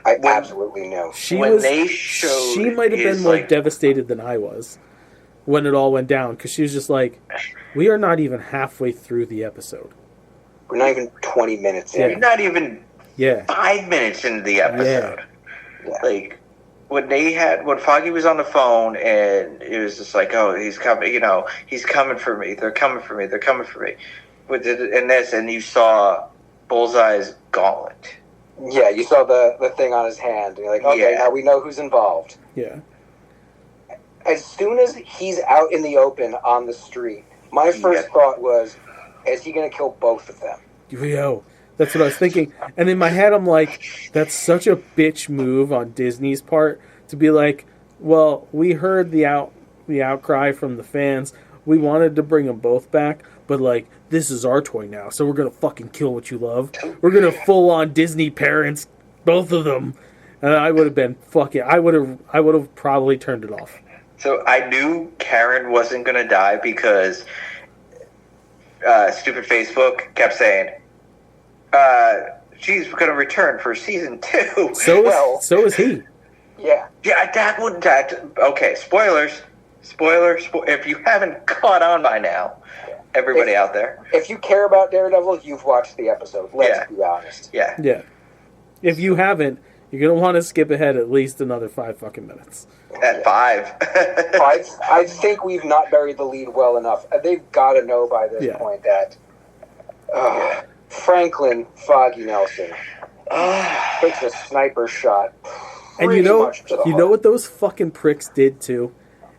S2: I absolutely knew.
S3: She
S4: When
S3: was.
S4: they showed
S3: She might have been
S4: his,
S3: more
S4: like-
S3: devastated than I was when it all went down, because she was just like, we are not even halfway through the episode.
S2: We're not even 20 minutes in.
S4: You're not even
S3: Yeah.
S4: 5 minutes into the episode.
S2: Yeah.
S4: Like when Foggy was on the phone and it was just like, oh, he's coming, he's coming for me. They're coming for me. And you saw Bullseye's gauntlet.
S2: Yeah, you saw the thing on his hand, and you're like, okay, now we know who's involved.
S3: Yeah.
S2: As soon as he's out in the open on the street, my first thought was, is he going to kill both of them?
S3: Yo, that's what I was thinking. And in my head, I'm like, that's such a bitch move on Disney's part to be like, well, we heard the outcry from the fans. We wanted to bring them both back, but like, this is our toy now, so we're gonna fucking kill what you love. We're gonna full on Disney parents, both of them. And I would have been fucking. I would have probably turned it off.
S4: So I knew Karen wasn't going to die because stupid Facebook kept saying, she's going to return for season 2.
S3: So is he.
S2: Yeah.
S4: Yeah, that would... Okay, spoilers. If you haven't caught on by now, everybody out there.
S2: If you care about Daredevil, you've watched the episode. Let's be honest.
S4: Yeah.
S3: Yeah. If you haven't, you're going to want to skip ahead at least another 5 fucking minutes.
S4: At 5.
S2: I think we've not buried the lead well enough. They've got to know by this point that Franklin Foggy Nelson takes a sniper shot.
S3: And you know what those fucking pricks did too?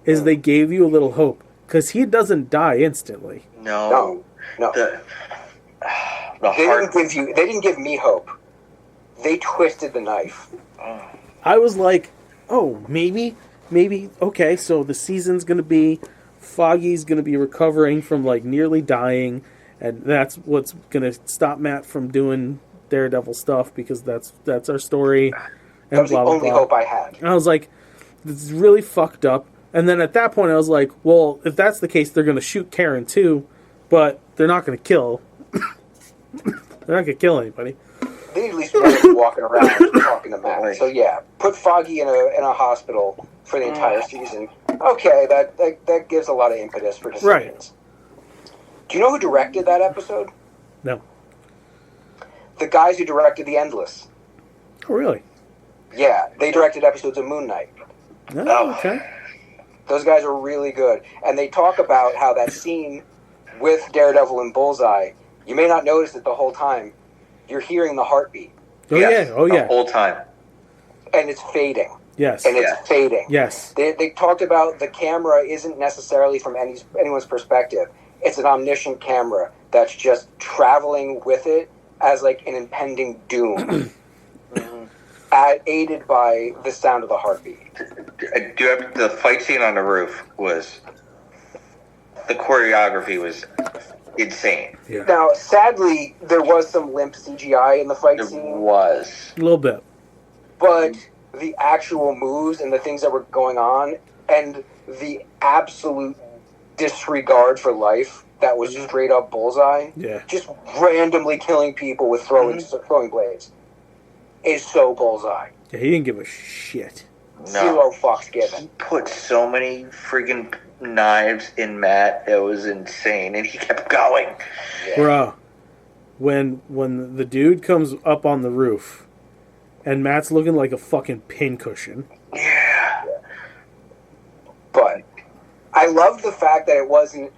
S3: Is they gave you a little hope. Because he doesn't die instantly.
S2: No. They didn't give me hope. They twisted the knife.
S3: I was like, oh, maybe, okay, so the season's going to be, Foggy's going to be recovering from, like, nearly dying, and that's what's going to stop Matt from doing Daredevil stuff, because that's our story, and
S2: that was the only hope I had.
S3: And I was like, this is really fucked up, and then at that point I was like, well, if that's the case, they're going to shoot Karen too, but they're not going to kill. They're not going to kill anybody.
S2: They at least want to be walking around talking to Matt. So yeah, put Foggy in a hospital for the entire season. Okay, that gives a lot of impetus for decisions. Right. Do you know who directed that episode?
S3: No.
S2: The guys who directed The Endless.
S3: Oh, really?
S2: Yeah, they directed episodes of Moon Knight.
S3: Oh, okay.
S2: Those guys are really good. And they talk about how that scene with Daredevil and Bullseye, you may not notice it the whole time, you're hearing the heartbeat.
S3: Oh, yeah.
S4: The whole time.
S2: And it's fading.
S3: Yes.
S2: And it's fading.
S3: Yes.
S2: They talked about the camera isn't necessarily from anyone's perspective. It's an omniscient camera that's just traveling with it as like an impending doom. Aided by the sound of the heartbeat.
S4: The fight scene on the roof the choreography was insane.
S3: Yeah.
S2: Now, sadly, there was some limp CGI in the fight scene.
S4: There was.
S3: A little bit.
S2: But the actual moves and the things that were going on and the absolute disregard for life that was straight up Bullseye, just randomly killing people with throwing blades, is so Bullseye.
S3: Yeah, he didn't give a shit.
S4: No.
S2: Zero fucks given.
S4: He put so many friggin' knives in Matt, it was insane, and he kept going.
S2: Yeah.
S3: Bruh, when the dude comes up on the roof, and Matt's looking like a fucking pincushion.
S4: Yeah.
S2: But I love the fact that it wasn't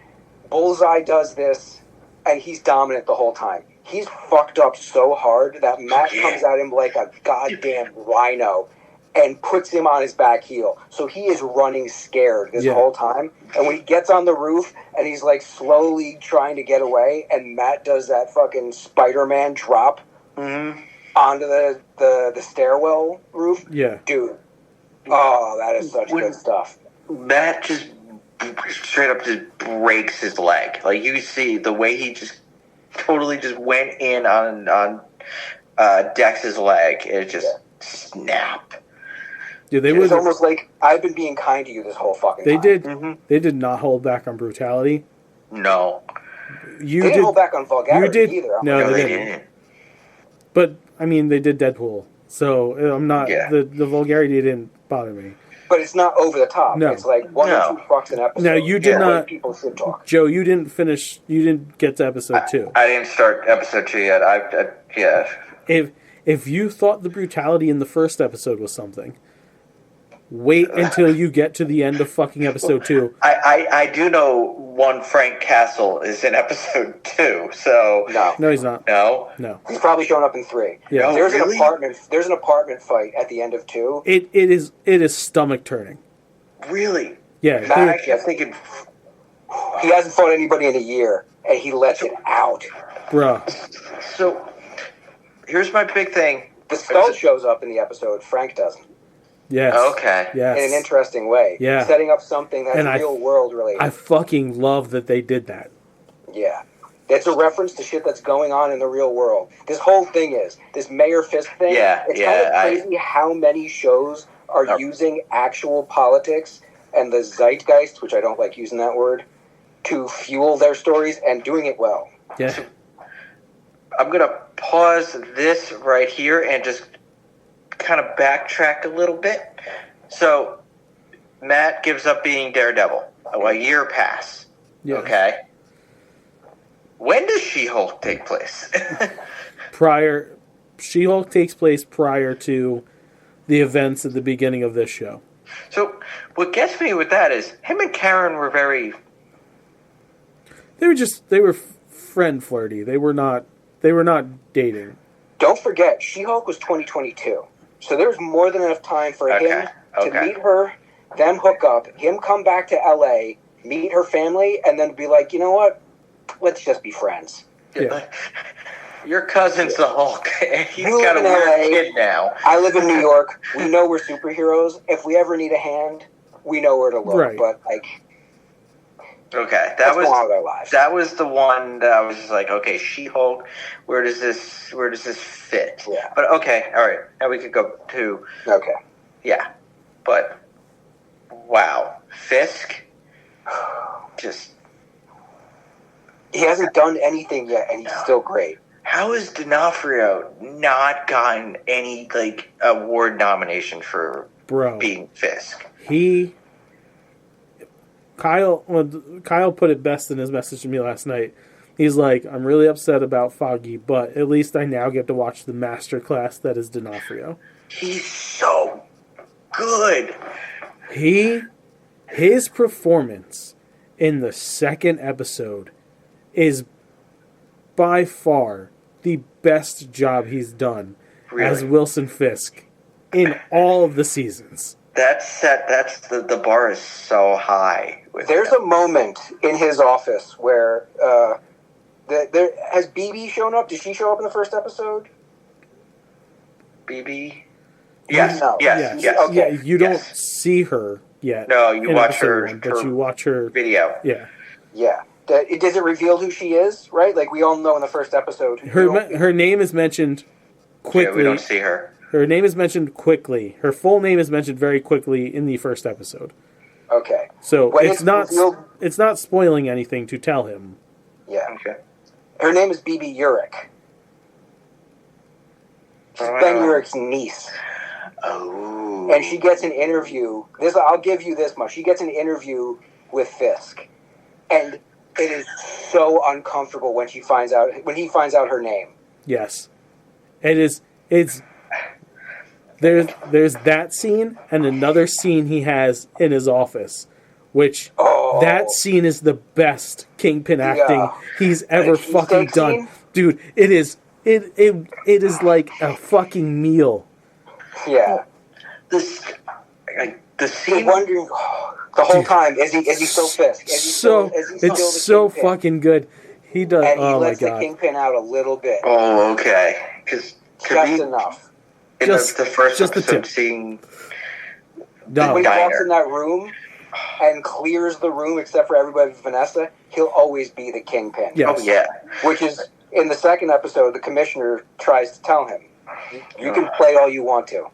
S2: Bullseye does this, and he's dominant the whole time. He's fucked up so hard that Matt comes at him like a goddamn rhino and puts him on his back heel. So he is running scared this whole time. And when he gets on the roof and he's like slowly trying to get away, and Matt does that fucking Spider-Man drop onto the stairwell roof.
S3: Yeah.
S2: Dude. Oh, that is such good stuff.
S4: Matt just straight up just breaks his leg. Like, you see the way he just totally just went in on Dex's leg. It just snapped.
S3: Dude,
S2: it's almost like I've been being kind to you this whole fucking time.
S3: They did not hold back on brutality.
S4: No.
S2: They didn't hold back on vulgarity either.
S3: No, they didn't. But, I mean, they did Deadpool. So, I'm not...
S4: Yeah.
S3: The vulgarity didn't bother me.
S2: But it's not over the top. No. It's like one or two fucks an episode.
S3: Now, you did not...
S2: People should talk.
S3: Joe, you didn't finish... You didn't get to episode 2.
S4: I didn't start episode 2 yet.
S3: If you thought the brutality in the first episode was something, Wait until you get to the end of fucking episode 2.
S4: I do know one Frank Castle is in episode 2, so
S3: No, he's not.
S4: no.
S2: He's probably showing up in 3.
S3: Yeah.
S4: Oh,
S2: There's
S4: really?
S2: There's an apartment fight at the end of 2.
S3: It is stomach turning.
S4: Really?
S3: Yeah.
S4: I kept thinking,
S2: He hasn't fought anybody in a year, and he lets it out.
S3: Bruh.
S4: so here's my big thing.
S2: The skull shows up in the episode. Frank doesn't.
S3: Yes.
S4: Okay.
S3: Yes.
S2: In an interesting way.
S3: Yeah.
S2: Setting up something that's
S3: And
S2: real world related.
S3: I fucking love that they did that.
S2: Yeah. It's a reference to shit that's going on in the real world. This whole thing is, this Mayor Fisk thing, it's kind of crazy how many shows are using actual politics and the zeitgeist, which I don't like using that word, to fuel their stories and doing it well.
S3: Yeah.
S4: I'm going to pause this right here and just kind of backtrack a little bit. So, Matt gives up being Daredevil. A year pass.
S3: Yeah.
S4: Okay. When does She-Hulk take place?
S3: She-Hulk takes place prior to the events at the beginning of this show.
S4: So, what gets me with that is him and Karen were very...
S3: They were friend flirty. They were not dating.
S2: Don't forget, She-Hulk was 2022. So there was more than enough time for him to meet her, them hook up, him come back to LA, meet her family, and then be like, you know what? Let's just be friends.
S3: Yeah.
S4: Your cousin's the Hulk. He's
S2: You
S4: got a
S2: live in
S4: weird
S2: LA.
S4: kid now.
S2: I live in New York. We know we're superheroes. If we ever need a hand, we know where to look.
S3: Right.
S2: But like,
S4: Okay,
S2: that's going on with our lives.
S4: that was the one that I was just like, okay, She-Hulk, where does this fit?
S2: Yeah.
S4: But okay, all right, now we could go to
S2: Okay.
S4: yeah, but wow, Fisk, just
S2: He hasn't done anything yet, and he's still great.
S4: how has D'Onofrio not gotten any like award nomination for
S3: Bro.
S4: being Fisk?
S3: Kyle put it best in his message to me last night. He's like, I'm really upset about Foggy, but at least I now get to watch the masterclass that is D'Onofrio.
S4: He's so good.
S3: His performance in the second episode is by far the best job he's done as Wilson Fisk in all of the seasons.
S4: That's the bar is so high.
S2: There's a moment in his office where has BB shown up? Did she show up in the first episode?
S4: BB? Yes.
S2: No.
S4: Yes.
S3: Yeah,
S2: Okay.
S3: yeah, you don't see her yet.
S4: No, you
S3: in
S4: watch
S3: episode
S4: her,
S3: one, but you watch her
S4: video.
S3: Yeah.
S2: Yeah. Does it reveal who she is? Right? Like we all know in the first episode.
S3: Her name is mentioned quickly.
S4: Yeah, we don't see her.
S3: Her name is mentioned quickly. Her full name is mentioned very quickly in the first episode.
S2: Okay.
S3: So
S2: When
S3: it's not
S2: revealed-
S3: it's not spoiling anything to tell him.
S2: Yeah.
S4: Okay.
S2: Her name is BB Urich. She's Ben Urich's niece.
S4: Oh.
S2: And she gets an interview. I'll give you this much. She gets an interview with Fisk. And it is so uncomfortable when he finds out her name.
S3: Yes. It's there's that scene and another scene he has in his office, which that scene is the best Kingpin acting he's ever fucking done.
S2: Scene?
S3: Dude, it is like a fucking meal.
S2: Yeah.
S4: The
S2: You're
S4: scene.
S2: wondering the whole time, is he still Fisk? Is he still
S3: It's
S2: the
S3: so
S2: Kingpin?
S3: fucking good. He does.
S2: And he
S3: Oh my
S2: lets the
S3: god.
S2: Kingpin out a little bit.
S4: Oh, okay. Because
S2: Just enough.
S4: in
S3: Just-
S4: the first
S3: just the
S4: episode,
S3: tip.
S4: seeing
S3: No,
S2: When he walks
S4: diner.
S2: in that room and clears the room except for everybody but Vanessa, he'll always be the Kingpin.
S3: Yes.
S4: oh yeah,
S2: Which is, in the second episode, the commissioner tries to tell him, you can play all you want to.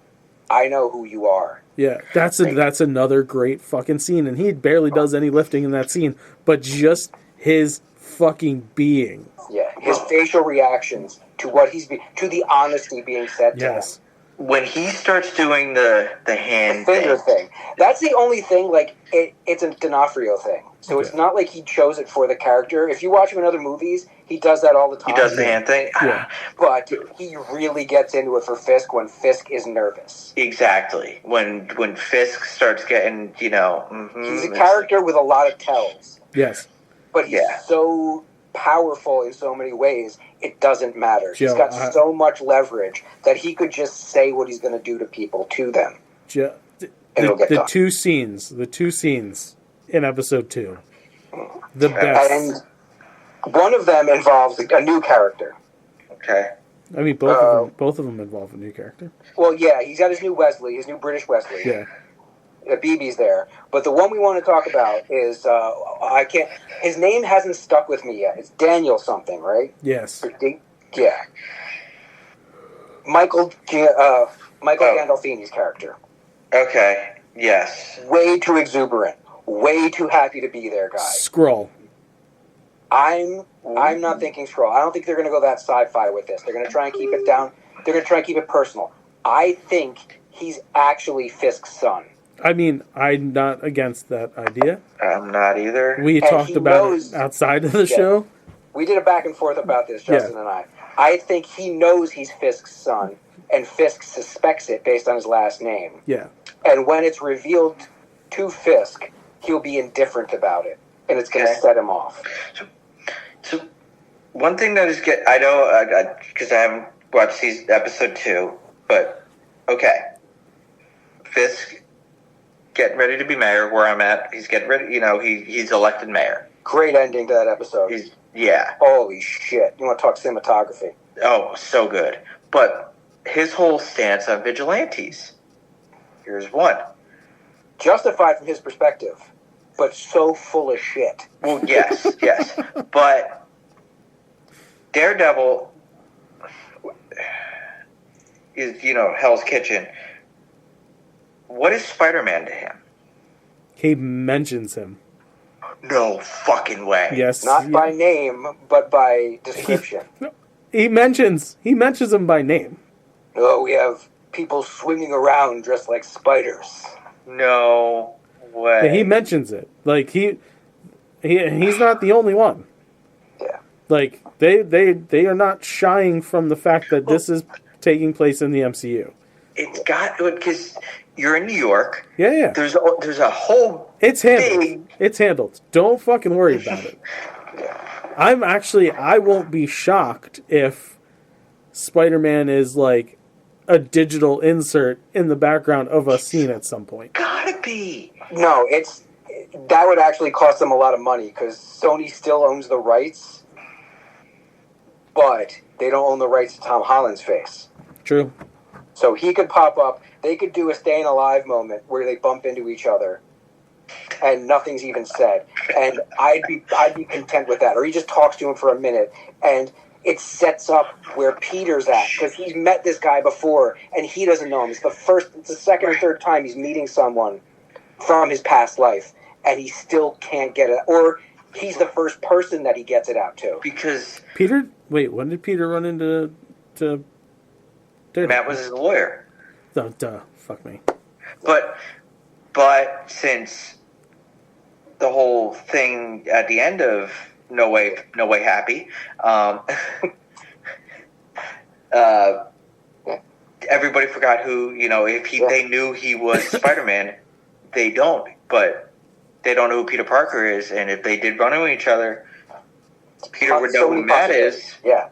S2: I know who you are.
S3: Yeah, that's another great fucking scene, and he barely does any lifting in that scene, but just his fucking being.
S2: Yeah, his facial reactions to what to the honesty being said to him.
S3: Yes,
S4: when he starts doing the hand
S2: finger thing. That's the only thing. Like it's a D'Onofrio thing. So it's not like he chose it for the character. If you watch him in other movies, he does that all the time.
S4: He does the hand thing.
S3: Yeah.
S2: But he really gets into it for Fisk when Fisk is nervous.
S4: Exactly. When Fisk starts getting, he's
S2: a character with a lot of tells.
S3: Yes.
S2: But he's so powerful in so many ways, it doesn't matter.
S3: Joe,
S2: he's got so much leverage that he could just say what he's going to do to people to them.
S3: Joe,
S2: the
S3: two scenes in episode 2, the best.
S2: And one of them involves a new character.
S4: Okay.
S3: I mean, both of them involve a new character.
S2: Well, yeah, he's got his new British Wesley.
S3: Yeah.
S2: BB's there, but the one we want to talk about is his name hasn't stuck with me yet. It's Daniel something, right?
S3: Yes.
S2: Yeah. Michael Gandolfini's character.
S4: Okay. Yes.
S2: Way too exuberant. Way too happy to be there, guys.
S3: Skrull.
S2: I'm not thinking Skrull. I don't think they're going to go that sci-fi with this. They're going to try and keep it down. They're going to try and keep it personal. I think he's actually Fisk's son.
S3: I mean, I'm not against that idea.
S4: I'm not either.
S3: We talked about it outside of the show.
S2: We did a back and forth about this, Justin and I. I think he knows he's Fisk's son, and Fisk suspects it based on his last name.
S3: Yeah.
S2: And when it's revealed to Fisk, he'll be indifferent about it, and it's going to set him off.
S4: So one thing that is I know, because I haven't watched episode 2, but okay. Fisk getting ready to be mayor where I'm at. He's getting ready, he's elected mayor.
S2: Great ending to that episode. Holy shit. You want to talk cinematography?
S4: Oh, so good. But his whole stance on vigilantes. Here's one.
S2: Justified from his perspective, but so full of shit.
S4: Well, yes. But Daredevil is, Hell's Kitchen. What is Spider-Man to him?
S3: He mentions him.
S4: No fucking way.
S3: Yes.
S2: Not by name, but by description.
S3: He mentions him by name.
S2: Oh, we have people swinging around dressed like spiders.
S4: No way.
S3: Yeah, he mentions it. Like he's not the only one.
S2: Yeah.
S3: Like they are not shying from the fact that this is taking place in the MCU.
S4: It's got because you're in New York.
S3: Yeah.
S4: There's a whole.
S3: It's handled. It's handled. Don't fucking worry about it. I won't be shocked if Spider-Man is like a digital insert in the background of a scene at some point.
S4: Gotta be.
S2: No, that would actually cost them a lot of money because Sony still owns the rights, but they don't own the rights to Tom Holland's face.
S3: True.
S2: So he could pop up. They could do a Staying Alive moment where they bump into each other, and nothing's even said. And I'd be content with that. Or he just talks to him for a minute, and it sets up where Peter's at because he's met this guy before, and he doesn't know him. It's the second or third time he's meeting someone from his past life, and he still can't get it. Or he's the first person that he gets it out to.
S4: Because
S3: Peter. Wait, when did Peter run into?
S4: Matt was his lawyer.
S3: Duh. Fuck me.
S4: But since the whole thing at the end of No Way Happy, everybody forgot who, they knew he was Spider-Man, they don't. But they don't know who Peter Parker is, and if they did run into each other, Peter would know who Matt is.
S2: Yeah.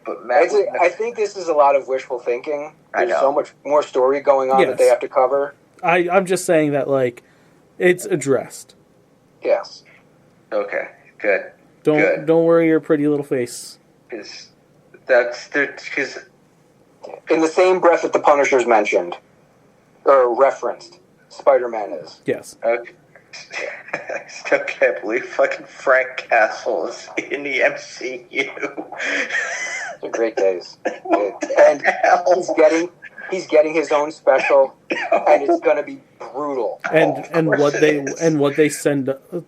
S4: But Matt
S2: I think this is a lot of wishful thinking.
S4: I
S2: There's
S4: know.
S2: so much more story going on that they have to cover.
S3: I'm just saying that, like, it's addressed.
S2: Yes.
S4: Okay, good.
S3: Don't worry your pretty little face.
S4: Because
S2: in the same breath that the Punisher's mentioned, or referenced, Spider-Man is.
S3: Yes.
S4: Okay. I still can't believe fucking Frank Castle is in the MCU.
S2: They're great days. And he's getting his own special, and it's going to be brutal.
S3: And what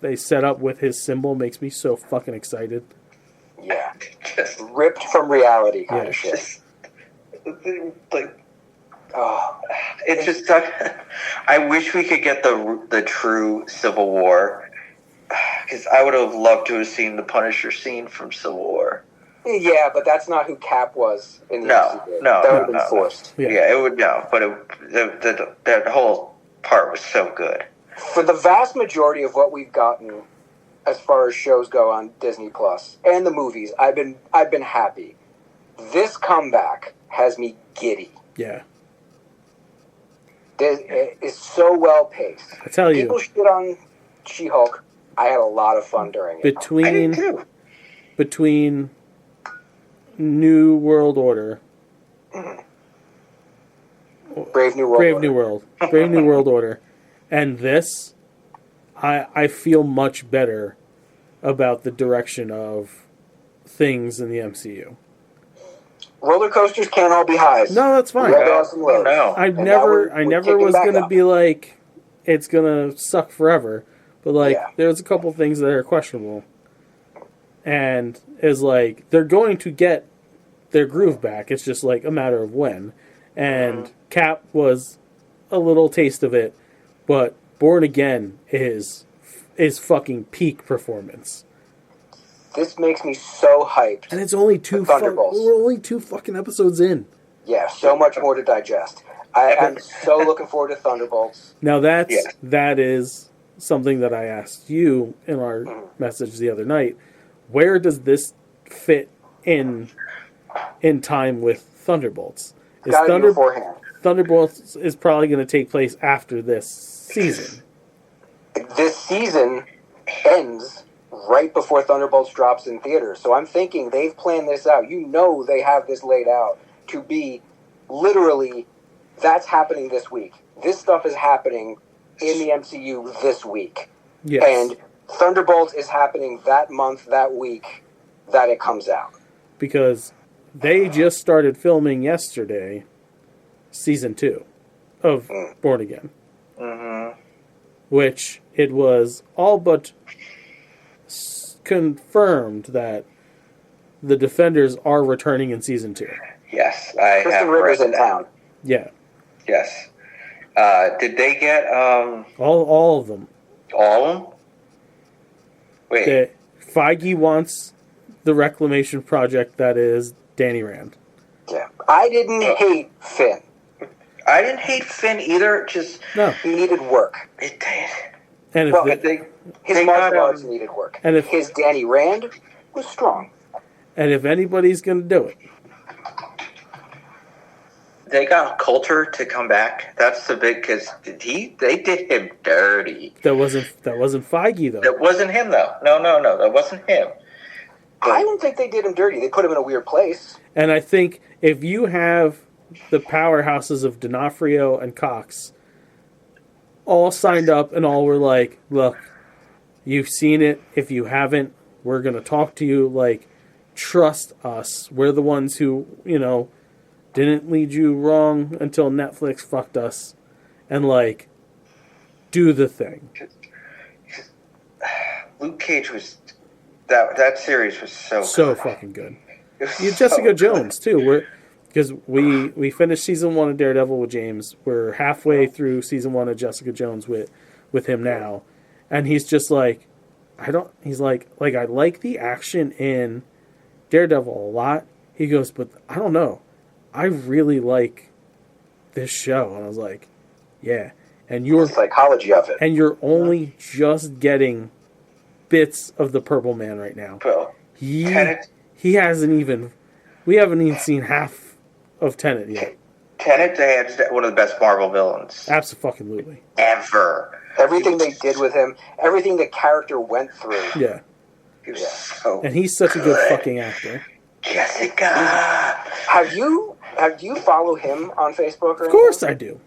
S3: they set up with his symbol makes me so fucking excited.
S2: Yeah. Ripped from reality kind of shit.
S4: Like,
S2: Oh,
S4: It's just I wish we could get the true Civil War, because I would have loved to have seen the Punisher scene from Civil War.
S2: yeah, but that's not who Cap was in the
S4: No,
S2: MCU.
S4: no,
S2: that would
S4: no,
S2: have been
S4: no.
S2: forced.
S4: Yeah, it would but that whole part was so good.
S2: For the vast majority of what we've gotten, as far as shows go on Disney Plus and the movies, I've been happy. This comeback has me giddy.
S3: Yeah.
S2: It's so well paced.
S3: I tell you.
S2: People shit on She-Hulk. I had a lot of fun during it.
S4: I did too.
S3: Between New World Order,
S2: Brave New World.
S3: Brave New World Order, and this, I feel much better about the direction of things in the MCU.
S2: Roller coasters can't all be highs.
S3: No, that's fine.
S4: No.
S3: I never was gonna be like, it's gonna suck forever, but like, there's a couple things that are questionable, and is like they're going to get their groove back. It's just like a matter of when. And Cap was a little taste of it, but Born Again is fucking peak performance.
S2: This makes me so hyped.
S3: And it's only we're only 2 fucking episodes in.
S2: Yeah, so much more to digest. I'm so looking forward to Thunderbolts.
S3: Now that is something that I asked you in our message the other night. Where does this fit in time with Thunderbolts?
S2: Beforehand.
S3: Thunderbolts is probably going to take place after this season.
S2: This season ends right before Thunderbolts drops in theaters. So I'm thinking they've planned this out. You know they have this laid out to be literally, that's happening this week. This stuff is happening in the MCU this week.
S3: Yes.
S2: And Thunderbolts is happening that month, that week that it comes out.
S3: Because they just started filming yesterday season 2 of Born Again.
S4: Mm-hmm.
S3: Which it was all but confirmed that the Defenders are returning in season 2.
S4: Yes,
S2: Kristen River's in town.
S3: Yeah.
S4: Yes. Did they get
S3: all of them?
S4: All of them? Wait.
S3: Feige wants the reclamation project that is Danny Rand.
S2: Yeah. I didn't hate Finn.
S4: I didn't hate Finn either. Just
S2: he needed work.
S4: It did.
S3: And
S2: his martial arts needed work. And his Danny Rand was strong.
S3: And if anybody's going to do it,
S4: they got Coulter to come back. That's the big, because they did him dirty.
S3: That wasn't Feige though.
S4: That wasn't him though. No, that wasn't him.
S2: I don't think they did him dirty. They put him in a weird place.
S3: And I think if you have the powerhouses of D'Onofrio and Cox all signed up and all were like, look, you've seen it. If you haven't, we're going to talk to you. Like, trust us. We're the ones who, didn't lead you wrong until Netflix fucked us. And, like, do the thing.
S4: Luke Cage was... That series was so good.
S3: Fucking good. Jessica Jones, too. Because we finished season 1 of Daredevil with James. We're halfway through season 1 of Jessica Jones with him now. And he's just like, I like the action in Daredevil a lot. He goes, but I don't know. I really like this show. And I was like, yeah. And
S2: the psychology of it.
S3: And you're only just getting bits of the Purple Man right now.
S4: Well,
S3: he hasn't even... We haven't even seen half of Tenet yet.
S4: Tenet, they had one of the best Marvel villains.
S3: Absolutely.
S4: Ever.
S2: Everything they did with him, everything the character went through.
S3: Yeah.
S4: He was so
S3: And he's such a good fucking actor.
S4: Jessica!
S2: Have you follow him on Facebook or anything?
S3: Of course I do.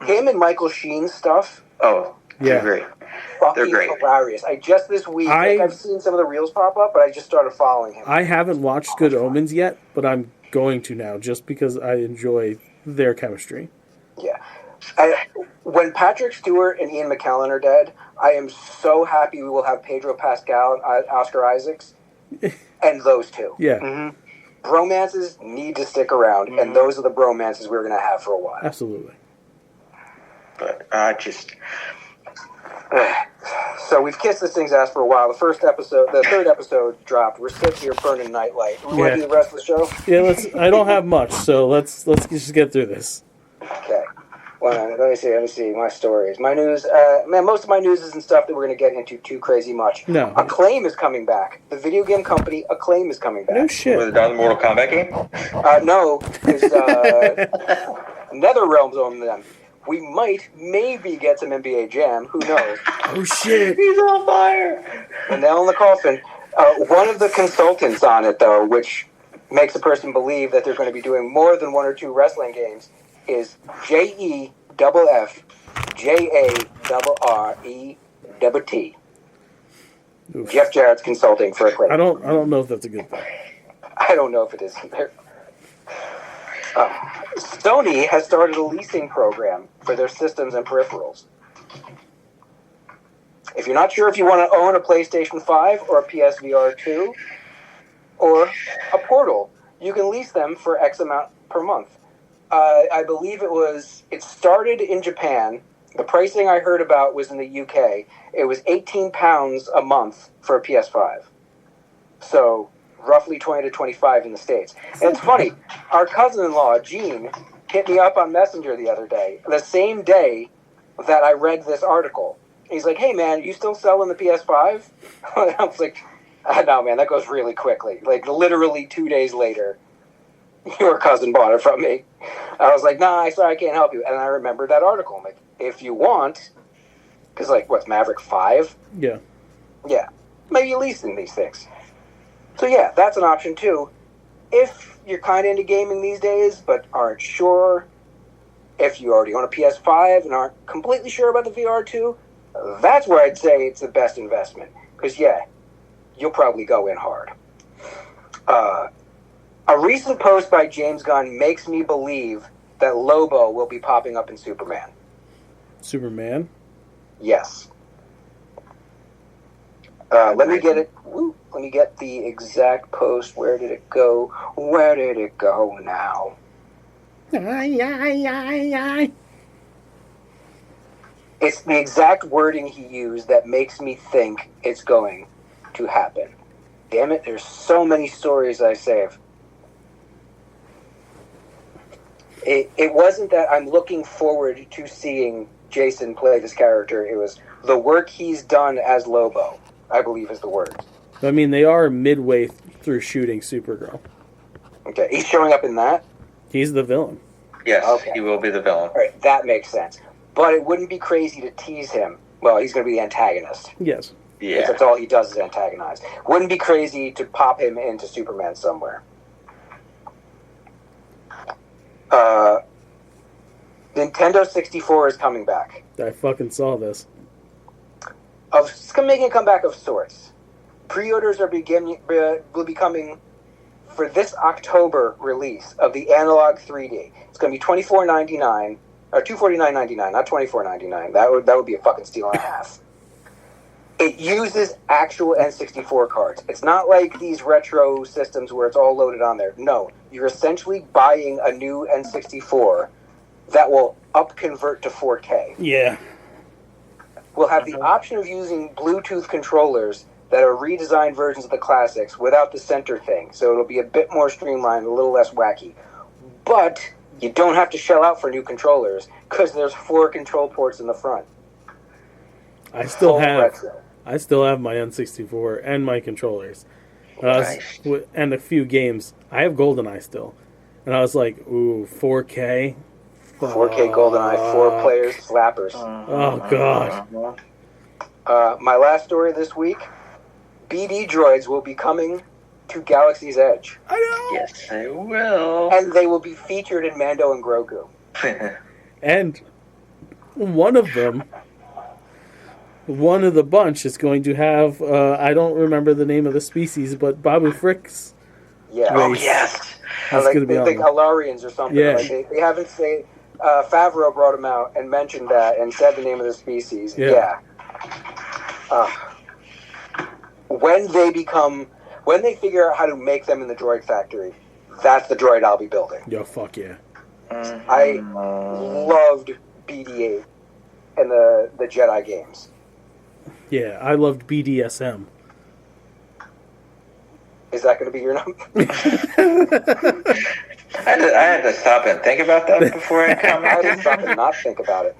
S2: Him and Michael Sheen's stuff.
S4: Oh, they're great.
S2: They're great. Hilarious. This week, I've seen some of the reels pop up, but I just started following him.
S3: I haven't watched Good Omens yet, but I'm going to now just because I enjoy their chemistry.
S2: Yeah. When Patrick Stewart and Ian McKellen are dead, I am so happy we will have Pedro Pascal and Oscar Isaacs and those two.
S3: Yeah.
S4: Mm-hmm.
S2: bromances need to stick around, and those are the bromances we're going to have for a while.
S3: Absolutely.
S4: But
S2: So we've kissed this thing's ass for a while. The third episode dropped. We're sitting here burning nightlight. We want to do the rest of the show?
S3: Yeah, I don't have much, so let's just get through this.
S2: Okay. Well, let me see. My stories. My news. Most of my news isn't stuff that we're going to get into too crazy much.
S3: No.
S2: Acclaim is coming back. The video game company Acclaim is coming back.
S3: No shit.
S4: was it another Mortal Kombat game?
S2: No. It's NetherRealm's on them. We maybe get some NBA Jam. Who knows?
S3: Oh shit.
S4: He's on fire.
S2: The nail in the coffin. One of the consultants on it, though, which makes a person believe that they're going to be doing more than one or two wrestling games, is JEFFJARRET.
S3: Oof.
S2: Jeff Jarrett's consulting for Acclaim.
S3: I don't know if that's a good thing.
S2: I don't know if it is either. Sony has started a leasing program for their systems and peripherals. If you're not sure if you want to own a PlayStation 5 or a PSVR 2 or a Portal, you can lease them for X amount per month. I believe it started in Japan. The pricing I heard about was in the UK. It was £18 a month for a PS5. So roughly 20 to 25 in the States. And it's funny, our cousin-in-law, Gene, hit me up on Messenger the other day, the same day that I read this article. He's like, hey man, you still selling the PS5? I was like, no man, that goes really quickly. Like literally 2 days later, your cousin bought it from me. I was like, nah, sorry, I can't help you. And I remembered that article. I'm like, if you want, because like, what's Maverick 5?
S3: Yeah.
S2: Yeah, maybe leasing these things. So yeah, that's an option too. If you're kind of into gaming these days, but aren't sure, if you already own a PS5 and aren't completely sure about the VR2, that's where I'd say it's the best investment. Because yeah, you'll probably go in hard. A recent post by James Gunn makes me believe that Lobo will be popping up in Superman.
S3: Superman?
S2: Yes. Let me get it. Let me get the exact post. Where did it go? Where did it go now? It's the exact wording he used that makes me think it's going to happen. Damn it, there's so many stories I save. It wasn't that I'm looking forward to seeing Jason play this character. It was the work he's done as Lobo, I believe is the word.
S3: I mean, they are midway through shooting Supergirl.
S2: Okay, he's showing up in that?
S3: He's the villain.
S4: Yes,
S2: Okay.
S4: he will be the villain.
S2: All right, that makes sense. But it wouldn't be crazy to tease him. Well, he's going to be the antagonist.
S3: Yes.
S4: Yeah.
S2: That's all he does is antagonize. Wouldn't be crazy to pop him into Superman somewhere. Nintendo 64 is coming back.
S3: I fucking saw this.
S2: It's making a comeback of sorts. Pre-orders will be coming for this October release of the Analog 3D. It's going to be $24.99 or $249.99, not $24.99. That would be a fucking steal and a half. It uses actual N64 cards. It's not like these retro systems where it's all loaded on there. No, you're essentially buying a new N64 that will up-convert to 4K.
S3: Yeah.
S2: We'll have the option of using Bluetooth controllers that are redesigned versions of the classics without the center thing, so it'll be a bit more streamlined, a little less wacky. But you don't have to shell out for new controllers, because there's 4 control ports in the front.
S3: I still
S2: Full
S3: have
S2: retro.
S3: my N64 and my controllers.
S4: Nice.
S3: And a few games. I have GoldenEye still. And I was like, ooh, 4K?
S2: 4K GoldenEye, 4 players, slappers.
S3: Oh, God.
S2: My last story this week, BD droids will be coming to Galaxy's Edge.
S3: I know!
S4: Yes, they will.
S2: And they will be featured in Mando and Grogu.
S3: And one of them, one of the bunch is going to have, I don't remember the name of the species, but Babu Frick's
S2: Yeah.
S4: Oh,
S3: race.
S4: yes.
S3: That's
S2: Like,
S3: going to be
S2: they
S3: on
S2: think
S3: there.
S2: Halarians or something.
S3: Yeah.
S2: Like they haven't said... Favreau brought him out and mentioned that and said the name of the species.
S3: Yeah.
S2: When they figure out how to make them in the droid factory, That's the droid I'll be building.
S3: Yo, fuck yeah.
S2: I loved BD-8 in the Jedi games.
S3: Yeah, I loved BDSM.
S2: Is that going to be your number?
S4: I had to stop and think about that before I
S2: I had to
S4: commented.
S2: stop and not think about it.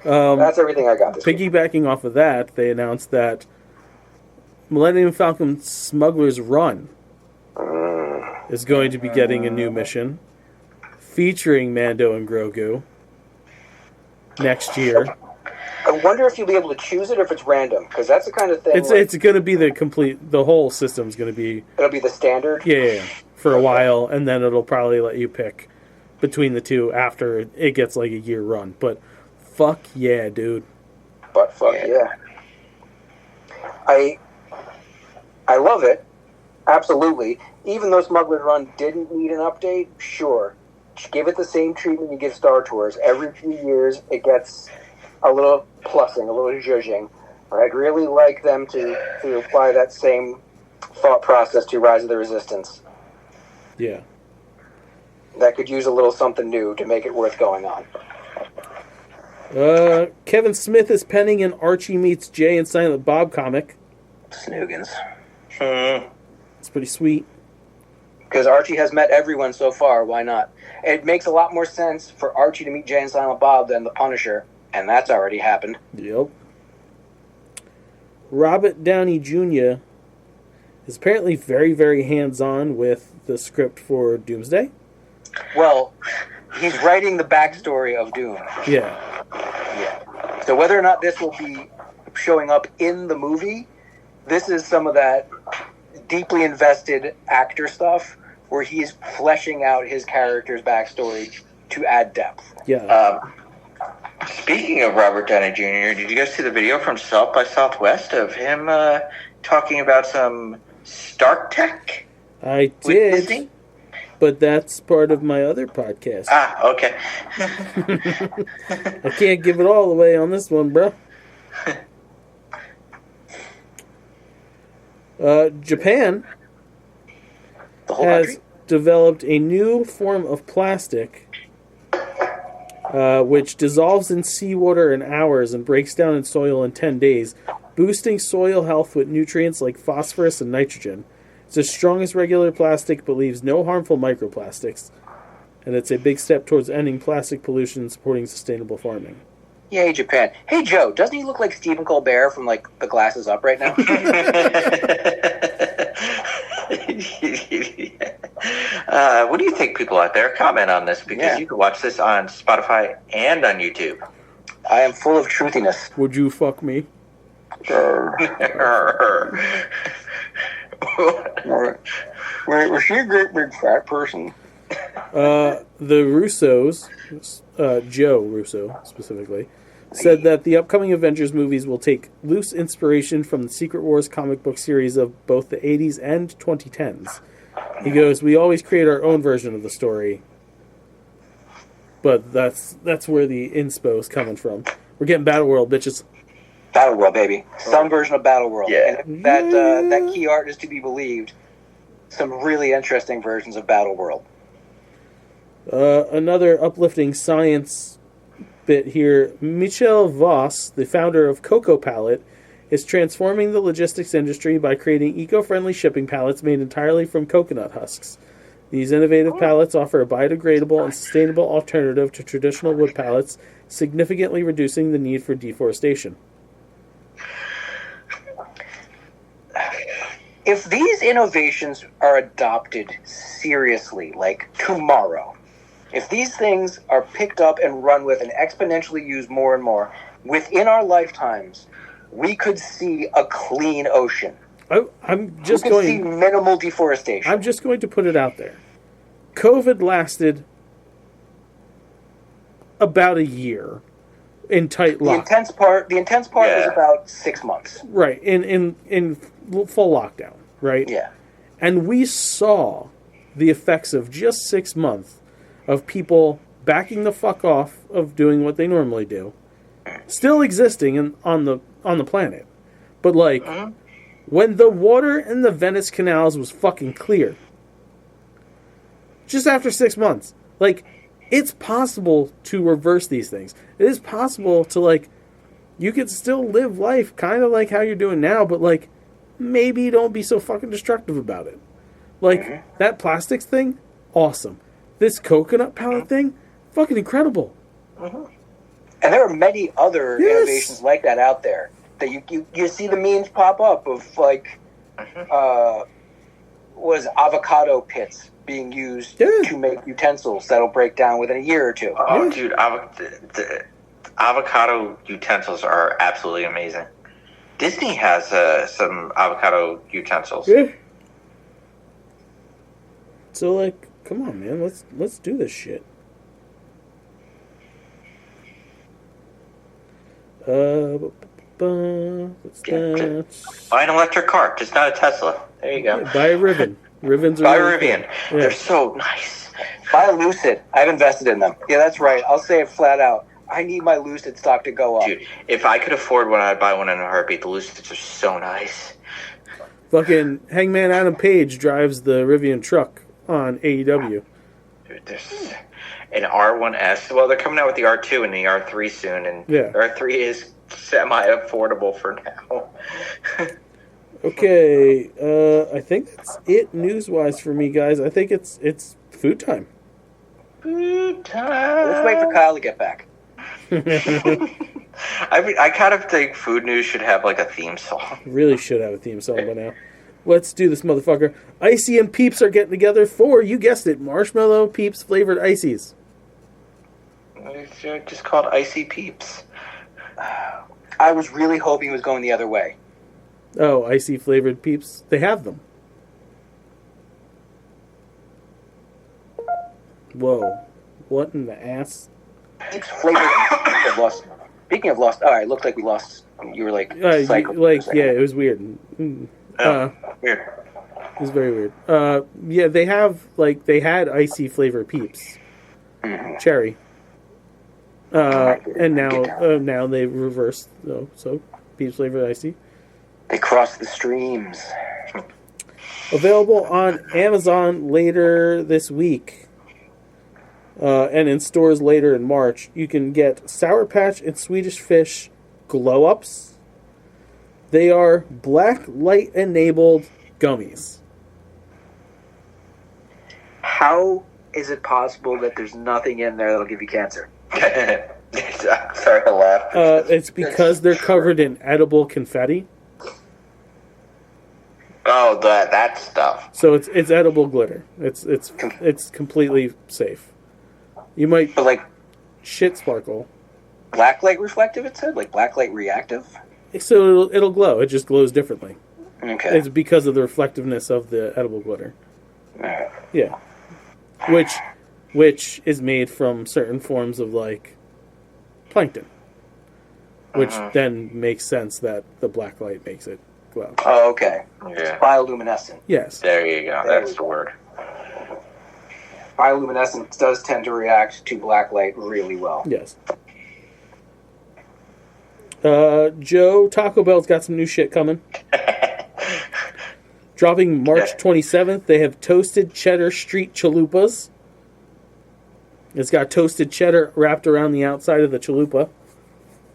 S2: That's everything I got this week.
S3: Piggybacking off of that, they announced that Millennium Falcon Smuggler's Run is going to be getting a new mission featuring Mando and Grogu next year.
S2: I wonder if you'll be able to choose it or if it's random, because that's the kind of thing.
S3: It's going to be the whole system's going to be...
S2: It'll be the standard?
S3: Yeah, for a while, and then it'll probably let you pick between the two after it gets like a year run. But fuck yeah, dude.
S2: But fuck yeah. I love it. Absolutely. Even though Smuggler's Run didn't need an update, sure. Give it the same treatment you give Star Tours. Every few years, it gets a little plussing, a little zhuzhing. I'd really like them to apply that same thought process to Rise of the Resistance.
S3: Yeah.
S2: That could use a little something new to make it worth going on.
S3: Kevin Smith is penning an Archie meets Jay and Silent Bob comic.
S2: Snoogans.
S3: It's pretty sweet.
S2: Because Archie has met everyone so far, why not? It makes a lot more sense for Archie to meet Jay and Silent Bob than the Punisher, and that's already happened.
S3: Yep. Robert Downey Jr. is apparently very, very hands-on with the script for Doomsday.
S2: Well, he's writing the backstory of Doom.
S3: Yeah.
S2: Yeah. So whether or not this will be showing up in the movie, this is some of that deeply invested actor stuff where he's fleshing out his character's backstory to add depth.
S3: Yeah.
S4: Speaking of Robert Downey Jr., did you guys see the video from South by Southwest of him talking about some Stark Tech?
S3: I
S4: with
S3: did,
S4: Disney?
S3: but that's part of my other podcast.
S4: Ah, okay.
S3: I can't give it all away on this one, bro. Japan
S2: The whole
S3: has
S2: country?
S3: developed a new form of plastic which dissolves in seawater in hours and breaks down in soil in 10 days, boosting soil health with nutrients like phosphorus and nitrogen. It's as strong as regular plastic but leaves no harmful microplastics, and it's a big step towards ending plastic pollution and supporting sustainable farming.
S2: Yay, Japan. Hey, Joe, doesn't he look like Stephen Colbert from, like, The Glasses Up right now?
S4: What do you think, people out there? Comment on this, because you can watch this on Spotify and on YouTube.
S2: I am full of truthiness.
S3: Would you fuck me?
S2: Was she a great big fat person?
S3: The Russos, Joe Russo specifically, said that the upcoming Avengers movies will take loose inspiration from the Secret Wars comic book series of both the 80s and 2010s. He goes, "We always create our own version of the story, but that's where the inspo is coming from. We're getting Battle World, bitches."
S2: Battle World, baby. Some version of Battle World.
S4: Yeah.
S2: And if that key art is to be believed, some really interesting versions of Battle World.
S3: Another uplifting science bit here. Michel Voss, the founder of Cocoa Pallet, is transforming the logistics industry by creating eco-friendly shipping pallets made entirely from coconut husks. These innovative pallets offer a biodegradable and sustainable alternative to traditional wood pallets, significantly reducing the need for deforestation.
S2: If these innovations are adopted seriously, like tomorrow, if these things are picked up and run with and exponentially used more and more, within our lifetimes, we could see a clean ocean.
S3: I'm
S2: We
S3: just
S2: could see
S3: going.
S2: minimal deforestation.
S3: I'm just going to put it out there. COVID lasted about a year in tight
S2: the
S3: lock.
S2: intense part was about 6 months.
S3: Right, in full lockdown, right?
S2: Yeah.
S3: And we saw the effects of just 6 months of people backing the fuck off of doing what they normally do, still existing on the planet, but like when the water in the Venice canals was fucking clear, just after 6 months. Like, it's possible to reverse these things. It is possible to, like, you could still live life kind of like how you're doing now, but, like, maybe don't be so fucking destructive about it. Like, that plastics thing, awesome. This coconut palette thing, fucking incredible.
S2: And there are many other innovations like that out there that you see the memes pop up of, like, was avocado pits being used to make utensils that'll break down within a year or two.
S4: Oh, dude, the avocado utensils are absolutely amazing. Disney has some avocado utensils.
S3: Yeah. So, like, come on, man, let's do this shit. What's that?
S4: Buy an electric car, just not a Tesla. There you go.
S3: Yeah, buy a Rivian. Rivians are
S4: Buy
S3: really
S4: Rivian.
S3: cool.
S4: They're so nice.
S2: Buy a Lucid. I've invested in them. Yeah, that's right. I'll say it flat out. I need my Lucid stock to go up.
S4: Dude, if I could afford one, I'd buy one in a heartbeat. The Lucids are so nice.
S3: Fucking Hangman Adam Page drives the Rivian truck on AEW.
S4: Dude, there's an R1S. Well, they're coming out with the R2 and the R3 soon, and
S3: Yeah.
S4: the R3 is semi-affordable for now.
S3: Okay, I think that's it news-wise for me, guys. I think it's food time.
S4: Food time.
S2: Let's wait for Kyle to get back.
S4: I kind of think Food News should have like a theme song.
S3: Really should have a theme song by now. Let's do this, motherfucker. Icy and Peeps are getting together for, you guessed it, marshmallow Peeps flavored ices.
S4: It's just called Icy Peeps.
S2: I was really hoping it was going the other way.
S3: Oh, icy flavored Peeps. They have them. Whoa. What in the ass?
S2: Peeps flavored. Speaking of lost, all right, looked like we lost. You were like, cycled for a second.
S3: Yeah, it was weird.
S4: Weird.
S3: It was very weird. Yeah, they have, like, they had icy flavor Peeps. Cherry. And now they reversed, so Peeps flavored icy.
S2: They crossed the streams.
S3: Available on Amazon later this week. And in stores later in March. You can get Sour Patch and Swedish Fish Glow Ups. They are black light enabled gummies.
S2: How is it possible that there's nothing in there that'll give you cancer?
S4: Sorry, I laughed.
S3: It's because they're covered in edible confetti.
S4: Oh, that stuff.
S3: So it's edible glitter. It's completely safe. You might
S2: But like
S3: shit sparkle.
S2: blacklight reflective, it said? Like blacklight reactive?
S3: So it'll glow. It just glows differently.
S2: Okay.
S3: It's because of the reflectiveness of the edible glitter.
S2: Alright.
S3: Yeah. Which is made from certain forms of, like, plankton. Which then makes sense that the black light makes it glow.
S2: Oh, okay.
S4: Yeah.
S2: Bioluminescent.
S3: Yes.
S4: There you go.
S2: There
S4: That's
S2: we
S4: the word.
S2: Bioluminescence does tend to react to blacklight really well.
S3: Yes. Joe, Taco Bell's got some new shit coming. Dropping March 27th, they have toasted cheddar street chalupas. It's got toasted cheddar wrapped around the outside of the chalupa.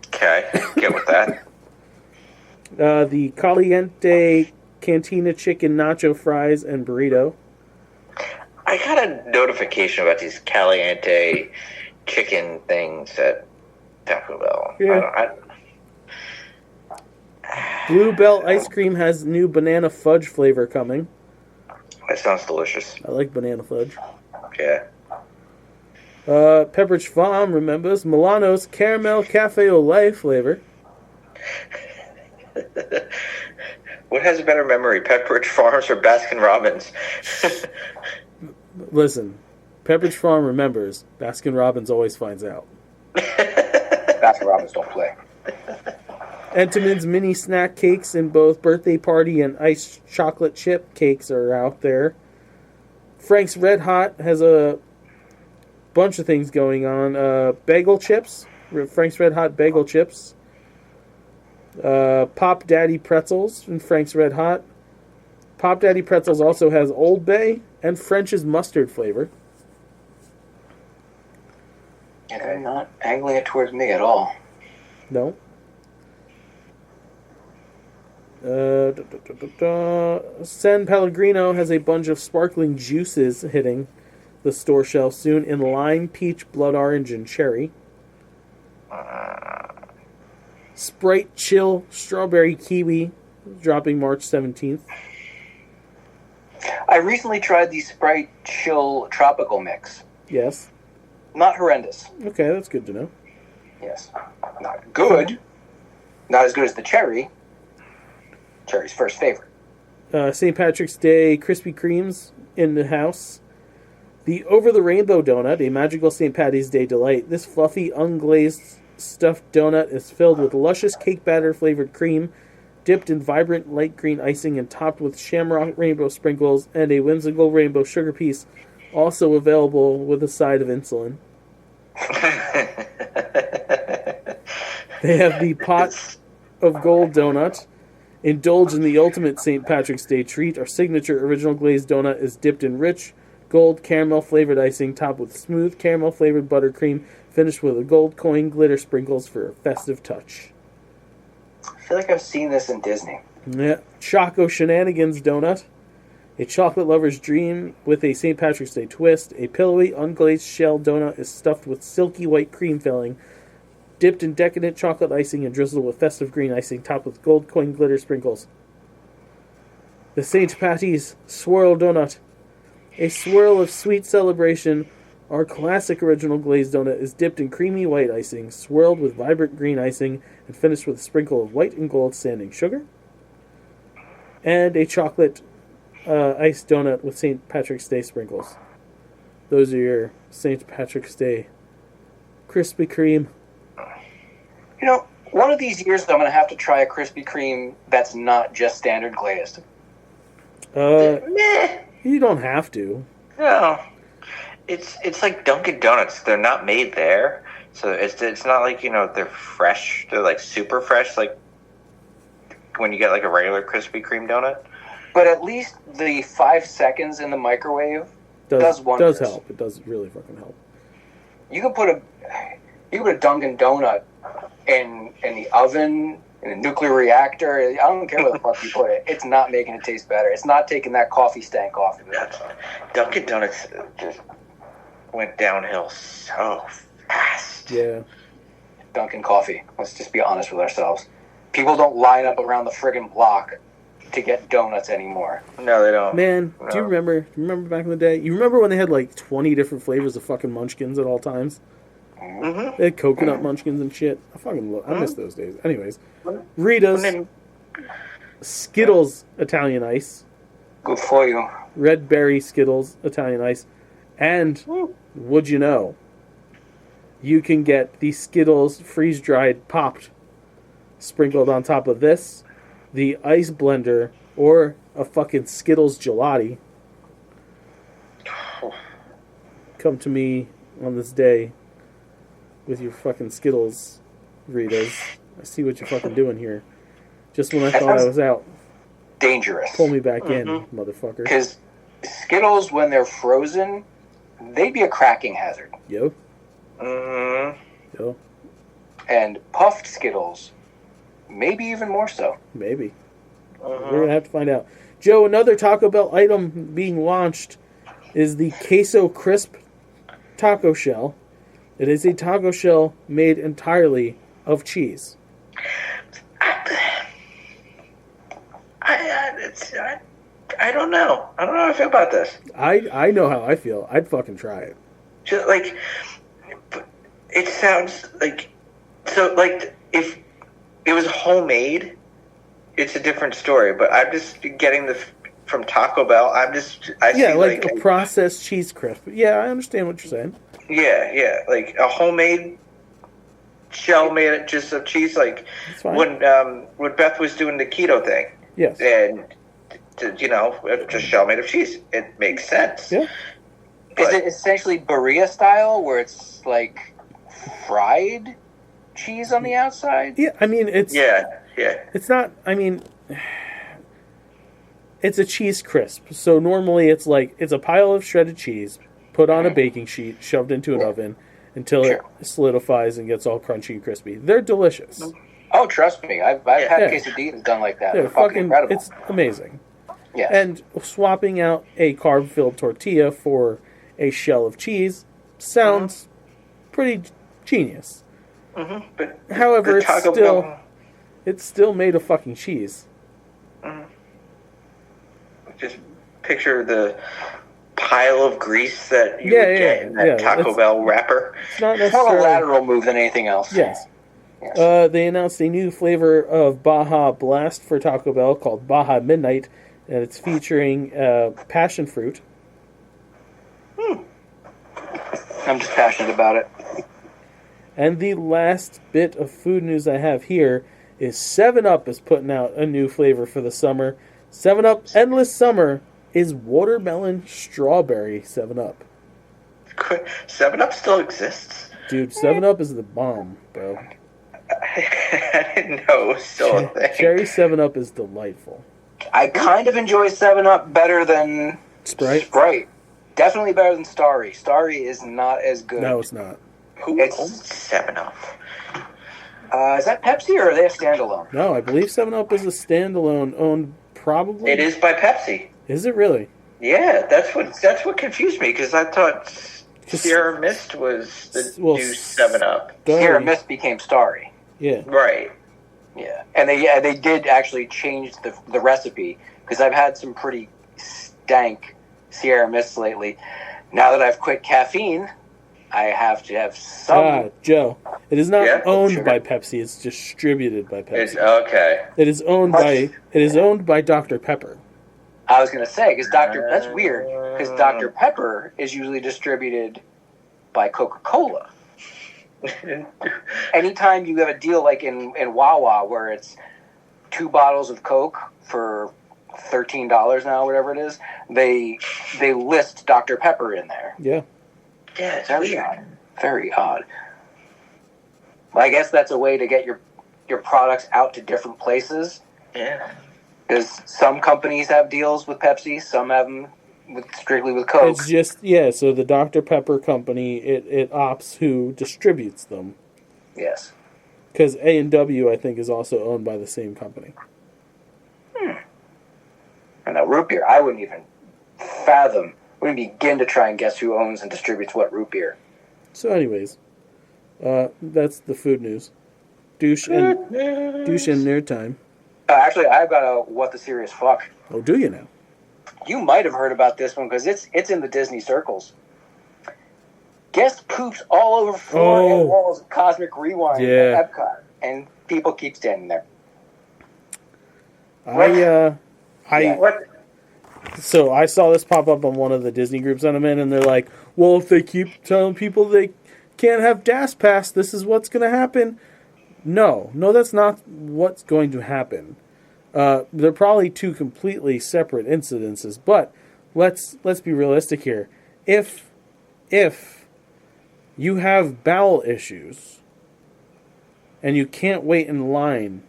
S4: Okay, get with that.
S3: The Caliente Cantina chicken nacho fries and burrito.
S4: I got a notification about these Caliente chicken things at Taco Bell.
S3: Yeah. Bluebell ice cream has new banana fudge flavor coming.
S4: That sounds delicious.
S3: I like banana fudge.
S4: Yeah.
S3: Pepperidge Farm remembers Milano's caramel cafe au lait flavor.
S4: What has a better memory, Pepperidge Farms or Baskin Robbins?
S3: Listen, Pepperidge Farm remembers. Baskin Robbins always finds out.
S2: Baskin Robbins don't play.
S3: Entenmann's mini snack cakes in both birthday party and iced chocolate chip cakes are out there. Frank's Red Hot has a bunch of things going on. Bagel chips. Frank's Red Hot bagel chips. Pop Daddy pretzels in Frank's Red Hot. Pop Daddy pretzels also has Old Bay and French's mustard flavor.
S2: And they're not angling it towards me at all.
S3: No. San Pellegrino has a bunch of sparkling juices hitting the store shelf soon in lime, peach, blood orange, and cherry. Sprite Chill Strawberry Kiwi dropping March 17th.
S2: I recently tried the Sprite Chill Tropical Mix.
S3: Yes.
S2: Not horrendous.
S3: Okay, that's good to know.
S2: Yes. Not good. Not as good as the cherry. Cherry's first favorite.
S3: St. Patrick's Day Krispy Kremes in the house. The Over the Rainbow Donut, a magical St. Patty's Day delight. This fluffy, unglazed stuffed donut is filled with luscious cake batter flavored cream, dipped in vibrant light green icing and topped with shamrock rainbow sprinkles and a whimsical rainbow sugar piece, also available with a side of insulin. They have the Pot of Gold donut. Indulge in the ultimate St. Patrick's Day treat. Our signature original glazed donut is dipped in rich gold caramel flavored icing, topped with smooth caramel flavored buttercream, finished with a gold coin glitter sprinkles for a festive touch.
S2: I feel like I've seen this in Disney.
S3: Yeah. Choco Shenanigans donut. A chocolate lover's dream with a St. Patrick's Day twist. A pillowy, unglazed shell donut is stuffed with silky white cream filling, dipped in decadent chocolate icing and drizzled with festive green icing, topped with gold coin glitter sprinkles. The St. Patty's Swirl Donut. A swirl of sweet celebration. Our classic original glazed donut is dipped in creamy white icing, swirled with vibrant green icing, and finished with a sprinkle of white and gold standing sugar. And a chocolate iced donut with St. Patrick's Day sprinkles. Those are your St. Patrick's Day Krispy Kreme.
S2: You know, one of these years I'm going to have to try a Krispy Kreme that's not just standard glazed.
S4: Meh.
S3: You don't have to.
S4: No. It's like Dunkin' Donuts. They're not made there. So it's not like, they're fresh. They're like super fresh, like when you get like a regular Krispy Kreme donut.
S2: But at least the 5 seconds in the microwave does wonders.
S3: Does help. It does really fucking help.
S2: You can put a Dunkin' Donut in the oven, in a nuclear reactor. I don't care where the fuck you put it. It's not making it taste better. It's not taking that coffee stank off of it.
S4: Dunkin' Donuts just went downhill so fast.
S3: Yeah.
S2: Dunkin' coffee. Let's just be honest with ourselves. People don't line up around the friggin' block to get donuts anymore.
S4: No, they don't.
S3: Man,
S4: No.
S3: do you remember back in the day? You remember when they had like 20 different flavors of fucking munchkins at all times?
S4: Mm-hmm.
S3: They had coconut munchkins and shit. I miss those days. Anyways, Rita's, Skittles Italian Ice,
S2: Good for you.
S3: Red Berry Skittles Italian Ice, and would you know, you can get the Skittles freeze-dried popped sprinkled on top of this, the ice blender, or a fucking Skittles gelati. Come to me on this day with your fucking Skittles, Ritas. I see what you're fucking doing here. Just when I thought I was out,
S2: Dangerous.
S3: pull me back in, motherfucker.
S2: Because Skittles, when they're frozen, they'd be a cracking hazard.
S3: Yo.
S4: Mm-hmm.
S3: Yo.
S2: And puffed Skittles, maybe even more so.
S3: Maybe. We're going to have to find out. Joe, another Taco Bell item being launched is the Queso Crisp Taco Shell. It is a taco shell made entirely of cheese.
S4: I don't know. I don't know how I feel about this.
S3: I know how I feel. I'd fucking try it.
S4: Just like, it sounds like, so like if it was homemade, it's a different story. But I'm just getting this from Taco Bell. I see
S3: like a processed cheese crisp. Yeah, I understand what you're saying.
S4: Yeah, like a homemade shell made it just of cheese. Like when Beth was doing the keto thing.
S3: Yes.
S4: And just shell made of cheese. It makes sense.
S3: Yeah.
S2: Is it essentially Berea style, where it's like fried cheese on the outside?
S3: Yeah, I mean it's
S4: yeah.
S3: It's not. I mean, it's a cheese crisp. So normally it's a pile of shredded cheese put on a baking sheet, shoved into an oven until it solidifies and gets all crunchy and crispy. They're delicious.
S2: Oh, trust me, I've had quesadillas done like that.
S3: They're
S2: fucking incredible.
S3: It's amazing.
S2: Yes.
S3: And swapping out a carb-filled tortilla for a shell of cheese sounds pretty genius.
S4: Mm-hmm. But
S3: however, it's still made of fucking cheese.
S4: Mm-hmm. Just picture the pile of grease that you would get in that Taco Bell wrapper.
S3: It's not
S2: It's more a lateral move than anything else.
S3: Yes. They announced a new flavor of Baja Blast for Taco Bell called Baja Midnight, and it's featuring passion fruit.
S2: I'm just passionate about it.
S3: And the last bit of food news I have here is 7-Up is putting out a new flavor for the summer. 7-Up Endless Summer is watermelon strawberry 7-Up.
S4: 7-Up still exists?
S3: Dude, 7-Up is the bomb, bro.
S4: I didn't know it was still a thing.
S3: Cherry 7-Up is delightful.
S2: I kind of enjoy 7-Up better than Sprite. Definitely better than Starry. Starry is not as good.
S3: No, it's not.
S4: Who owns 7-Up?
S2: Is that Pepsi or are they a standalone?
S3: No, I believe 7-Up is a standalone owned probably.
S4: It is by Pepsi.
S3: Is it really?
S4: Yeah, that's what confused me because I thought Sierra Mist was the new 7-Up.
S2: Sierra Mist became Starry.
S3: Yeah.
S4: Right.
S2: Yeah, and they did actually change the recipe because I've had some pretty stank Sierra Mists lately. Now that I've quit caffeine, I have to have some.
S3: Joe, it is not owned by Pepsi. It's distributed by Pepsi.
S4: Okay.
S3: It is owned by Dr. Pepper.
S2: I was going to say because that's weird because Dr. Pepper is usually distributed by Coca-Cola. Anytime you have a deal like in Wawa where it's 2 bottles of Coke for $13 now, whatever it is, they list Dr. Pepper in there.
S3: Yeah.
S4: Yeah, it's
S2: very odd. Very odd. Well, I guess that's a way to get your products out to different places.
S4: Yeah.
S2: Because some companies have deals with Pepsi, some have them strictly with Coke.
S3: It's just, so the Dr. Pepper company, it opts who distributes them.
S2: Yes.
S3: Because A&W, I think, is also owned by the same company.
S2: And now root beer, I wouldn't even begin to try and guess who owns and distributes what root beer.
S3: So anyways, that's the food news. Douche and nerd time.
S2: Actually, I've got a what the serious fuck.
S3: Oh, do you now?
S2: You might have heard about this one because it's in the Disney circles. Guest poops all over floor and walls of Cosmic Rewind at Epcot, and people keep standing there.
S3: So I saw this pop up on one of the Disney groups that I'm in, and they're like, well, if they keep telling people they can't have DAS Pass, this is what's going to happen. No, that's not what's going to happen. They're probably two completely separate incidences, but let's be realistic here. If you have bowel issues and you can't wait in line,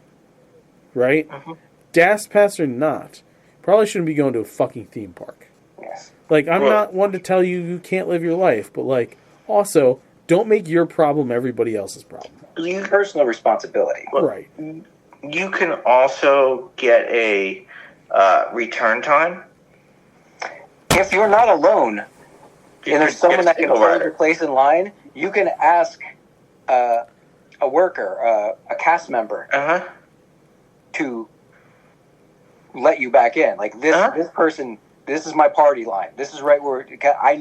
S3: right? Mm-hmm. DAS Pass or not, probably shouldn't be going to a fucking theme park.
S2: Yes.
S3: Like, I'm not one to tell you can't live your life, but, like, also, don't make your problem everybody else's problem.
S2: Personal responsibility.
S3: Right.
S4: You can also get a return time.
S2: If you're not alone, and there's someone that can hold your place in line, you can ask a worker, a cast member, to let you back in. Like this person, this is my party line. This is right where I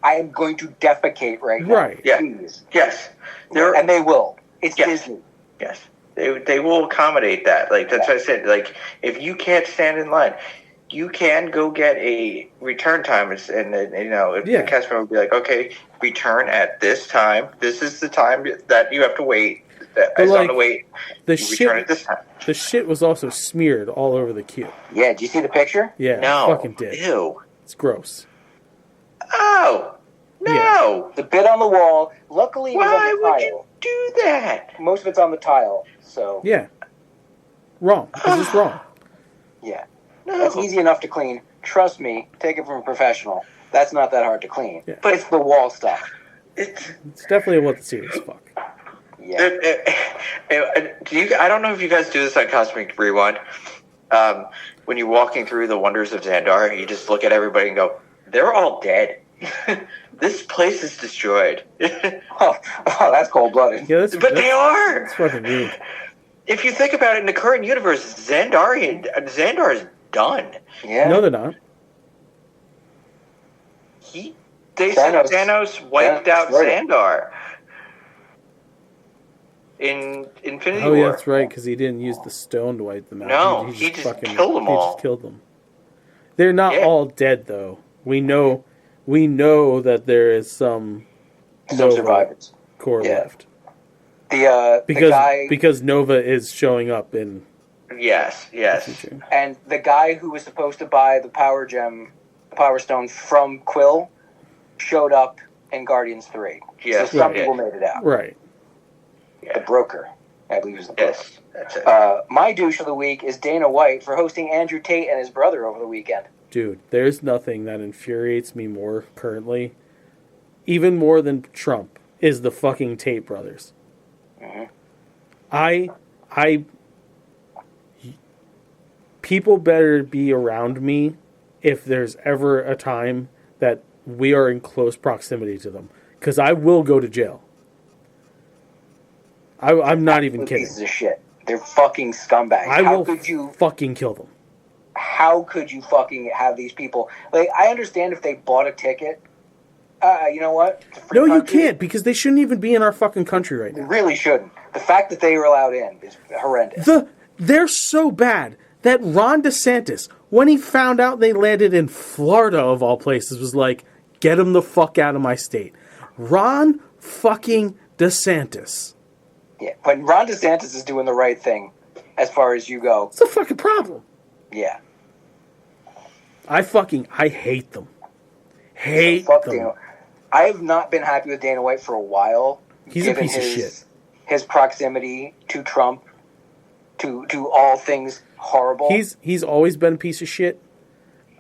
S2: am going to defecate right now.
S3: Right.
S4: Yeah.
S2: Please.
S4: Yes.
S2: And they will. It's Disney.
S4: Yes. They will accommodate that. Like that's what I said. Like if you can't stand in line, you can go get a return time, and the customer will be like, okay, return at this time. This is the time that you have to wait. On the wait. Return at this time.
S3: The shit was also smeared all over the queue.
S2: Yeah, did you see the picture?
S3: Yeah,
S4: no,
S3: fucking did.
S4: Ew.
S3: It's gross.
S4: Oh no!
S3: Yeah.
S2: The bit on the wall. Luckily,
S4: why
S2: it was on the
S4: would
S2: tile.
S4: you do that?
S2: Most of it's on the tile. So
S3: yeah, wrong. It's just wrong.
S2: Yeah. That's easy enough to clean. Trust me, take it from a professional. That's not that hard to clean.
S3: Yeah.
S2: But it's the wall stuff.
S3: It's definitely what the serious fuck.
S2: Yeah.
S4: I don't know if you guys do this on Cosmic Rewind. When you're walking through the wonders of Xandar, you just look at everybody and go, they're all dead. This place is destroyed.
S2: oh, that's cold-blooded.
S4: Yeah, they are.
S3: It's fucking weird.
S4: If you think about it, in the current universe, Xandar is done.
S2: Yeah.
S3: No, they're not.
S4: They said Thanos wiped out Xandar in Infinity War.
S3: Oh, yeah, that's right, because he didn't use the stone to wipe them out.
S4: No, he just killed them all.
S3: He just killed them. They're not all dead, though. We know that there is some
S2: survivors
S3: core left. Because Nova is showing up in.
S4: Yes.
S2: And the guy who was supposed to buy the power gem, the power stone from Quill, showed up in Guardians 3.
S4: Yes,
S2: so some people made it out.
S3: Right.
S2: The broker, I believe, is the broker.
S4: Yes, that's it.
S2: My douche of the week is Dana White for hosting Andrew Tate and his brother over the weekend.
S3: Dude, there's nothing that infuriates me more currently, even more than Trump, is the fucking Tate brothers.
S2: Mm-hmm.
S3: People better be around me if there's ever a time that we are in close proximity to them, because I will go to jail. I'm not even kidding.
S2: Pieces of shit. They're fucking scumbags.
S3: How could you fucking kill them?
S2: How could you fucking have these people? Like, I understand if they bought a ticket. You know what?
S3: No, you can't, because they shouldn't even be in our fucking country right now.
S2: They really shouldn't. The fact that they were allowed in is horrendous.
S3: They're so bad that Ron DeSantis, when he found out they landed in Florida, of all places, was like, get them the fuck out of my state. Ron fucking DeSantis.
S2: Yeah, but Ron DeSantis is doing the right thing as far as you go.
S3: It's a fucking problem.
S2: Yeah.
S3: I hate them. Hate them.
S2: I have not been happy with Dana White for a while.
S3: He's a piece of shit.
S2: His proximity to Trump, to all things horrible.
S3: He's always been a piece of shit.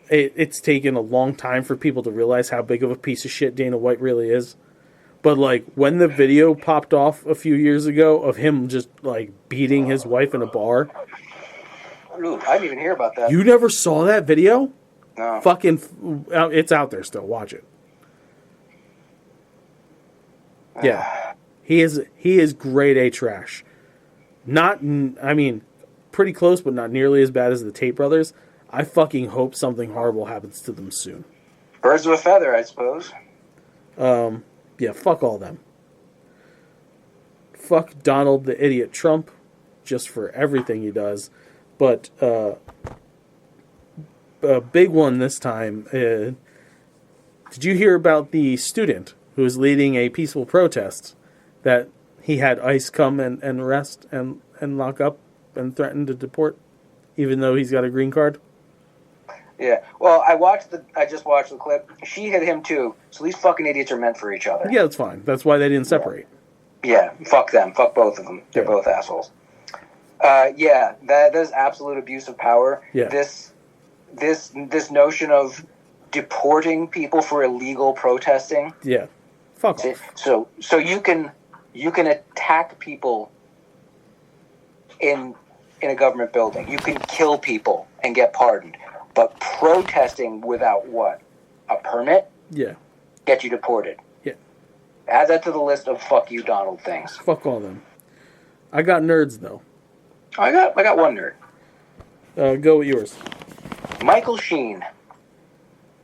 S3: It's taken a long time for people to realize how big of a piece of shit Dana White really is. But, like, when the video popped off a few years ago of him just, like, beating his wife in a bar.
S2: Ooh, I didn't even hear about that.
S3: You never saw that video?
S2: No.
S3: Fucking, it's out there still. Watch it. Yeah. He is grade A trash. Pretty close, but not nearly as bad as the Tate brothers. I fucking hope something horrible happens to them soon.
S2: Birds of a feather, I suppose.
S3: Yeah, fuck all them. Fuck Donald the idiot Trump, just for everything he does. But a big one this time. Did you hear about the student who was leading a peaceful protest that he had ICE come and arrest and lock up and threaten to deport, even though he's got a green card?
S2: Yeah, well, I just watched the clip. She hit him too, so these fucking idiots are meant for each other.
S3: Yeah, that's fine. That's why they didn't separate.
S2: Yeah, fuck them. Fuck both of them. They're both assholes. Yeah, that is absolute abuse of power.
S3: Yeah.
S2: This notion of deporting people for illegal protesting.
S3: Yeah, fuck off.
S2: So you can attack people in a government building. You can kill people and get pardoned. But protesting without what? A permit?
S3: Yeah.
S2: Get you deported.
S3: Yeah.
S2: Add that to the list of fuck you, Donald things.
S3: Fuck all them. I got nerds, though.
S2: I got one nerd.
S3: Go with yours.
S2: Michael Sheen.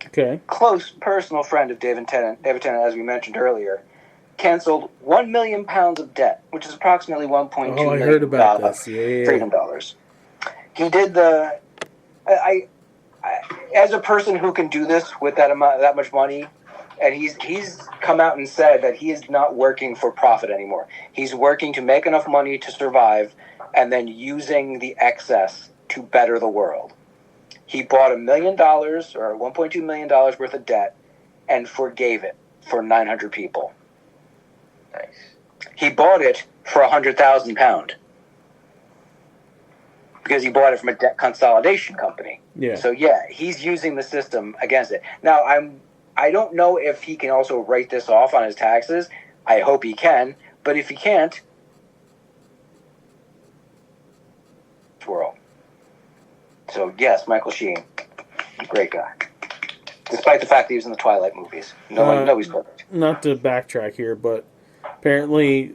S3: Okay.
S2: Close personal friend of David Tennant, as we mentioned earlier, canceled 1 million pounds of debt, which is approximately 1.2 million
S3: I heard about this. Yeah.
S2: freedom dollars. He did the... I as a person who can do this with that much money, and he's come out and said that he is not working for profit anymore. He's working to make enough money to survive, and then using the excess to better the world. He bought $1 million or $1.2 million worth of debt and forgave it for 900 people. Nice. He bought it for £100,000. because he bought it from a debt consolidation company.
S3: Yeah.
S2: So yeah, he's using the system against it. Now I don't know if he can also write this off on his taxes. I hope he can, but if he can't, twirl. So yes, Michael Sheen, great guy. Despite the fact that he was in the Twilight movies, no one knows he's perfect.
S3: Not to backtrack here, but apparently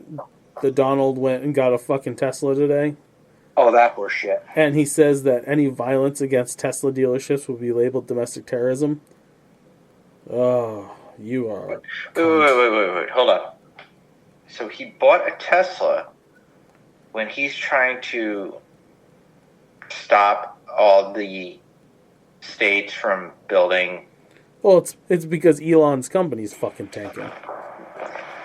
S3: the Donald went and got a fucking Tesla today.
S2: Oh, that horse shit.
S3: And he says that any violence against Tesla dealerships will be labeled domestic terrorism. Oh, you are...
S4: Wait. Hold on. So he bought a Tesla when he's trying to stop all the states from building...
S3: Well, it's because Elon's company's fucking tanking.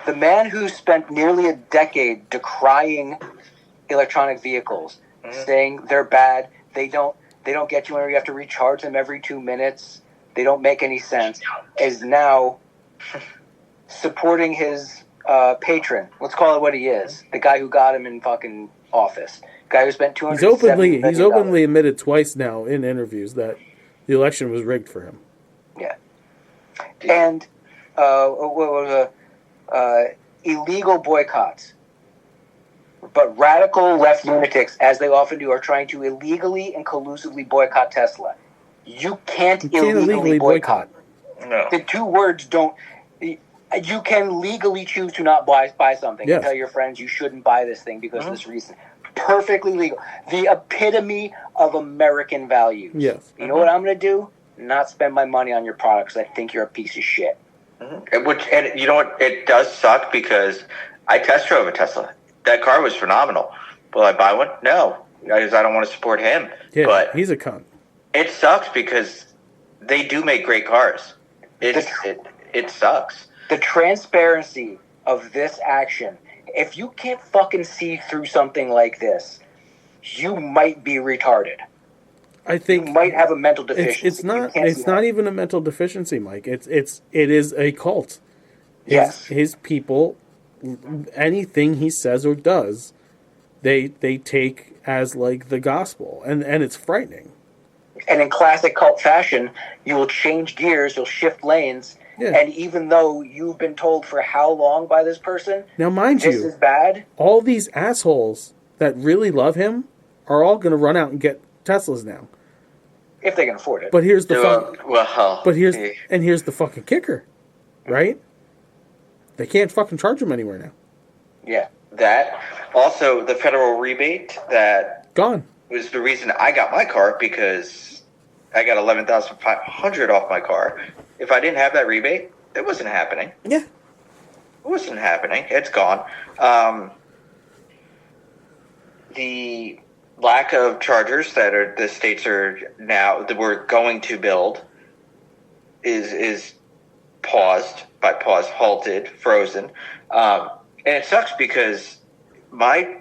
S2: The man who spent nearly a decade decrying electronic vehicles, saying they're bad, they don't get you anywhere, you have to recharge them every 2 minutes, they don't make any sense, is now supporting his patron. Let's call it what he is. The guy who got him in fucking office. Guy who spent $270
S3: He's openly admitted twice now in interviews that the election was rigged for him.
S2: Yeah. And illegal boycotts. But radical left lunatics, as they often do, are trying to illegally and collusively boycott Tesla. You can't illegally boycott.
S4: No.
S2: The two words don't... You can legally choose to not buy something.
S3: Yes.
S2: And tell your friends you shouldn't buy this thing because of this reason. Perfectly legal. The epitome of American values.
S3: Yes.
S2: You know what I'm going to do? Not spend my money on your products. I think you're a piece of shit.
S4: And you know what? It does suck because I test drove a Tesla. That car was phenomenal. Will I buy one? No, because I don't want to support him.
S3: Yeah,
S4: but
S3: he's a cunt.
S4: It sucks because they do make great cars. It sucks.
S2: The transparency of this action. If you can't fucking see through something like this, you might be retarded.
S3: I think
S2: you might have a mental deficiency.
S3: It's not even a mental deficiency, Mike. It is a cult.
S2: Yes.
S3: His people, anything he says or does, they take as like the gospel, and it's frightening.
S2: And in classic cult fashion, you will change gears, you'll shift lanes, and even though you've been told for how long by this person,
S3: now mind
S2: this is bad,
S3: all these assholes that really love him are all going to run out and get Teslas now.
S2: If they can afford it.
S3: But here's the here's the fucking kicker, right? They can't fucking charge them anywhere now.
S2: Yeah.
S4: That. Also, the federal rebate that
S3: gone
S4: was the reason I got my car, because I got $11,500 off my car. If I didn't have that rebate, it wasn't happening.
S3: Yeah.
S4: It wasn't happening. It's gone. The lack of chargers that the states are now that we're going to build is halted, frozen, and it sucks because my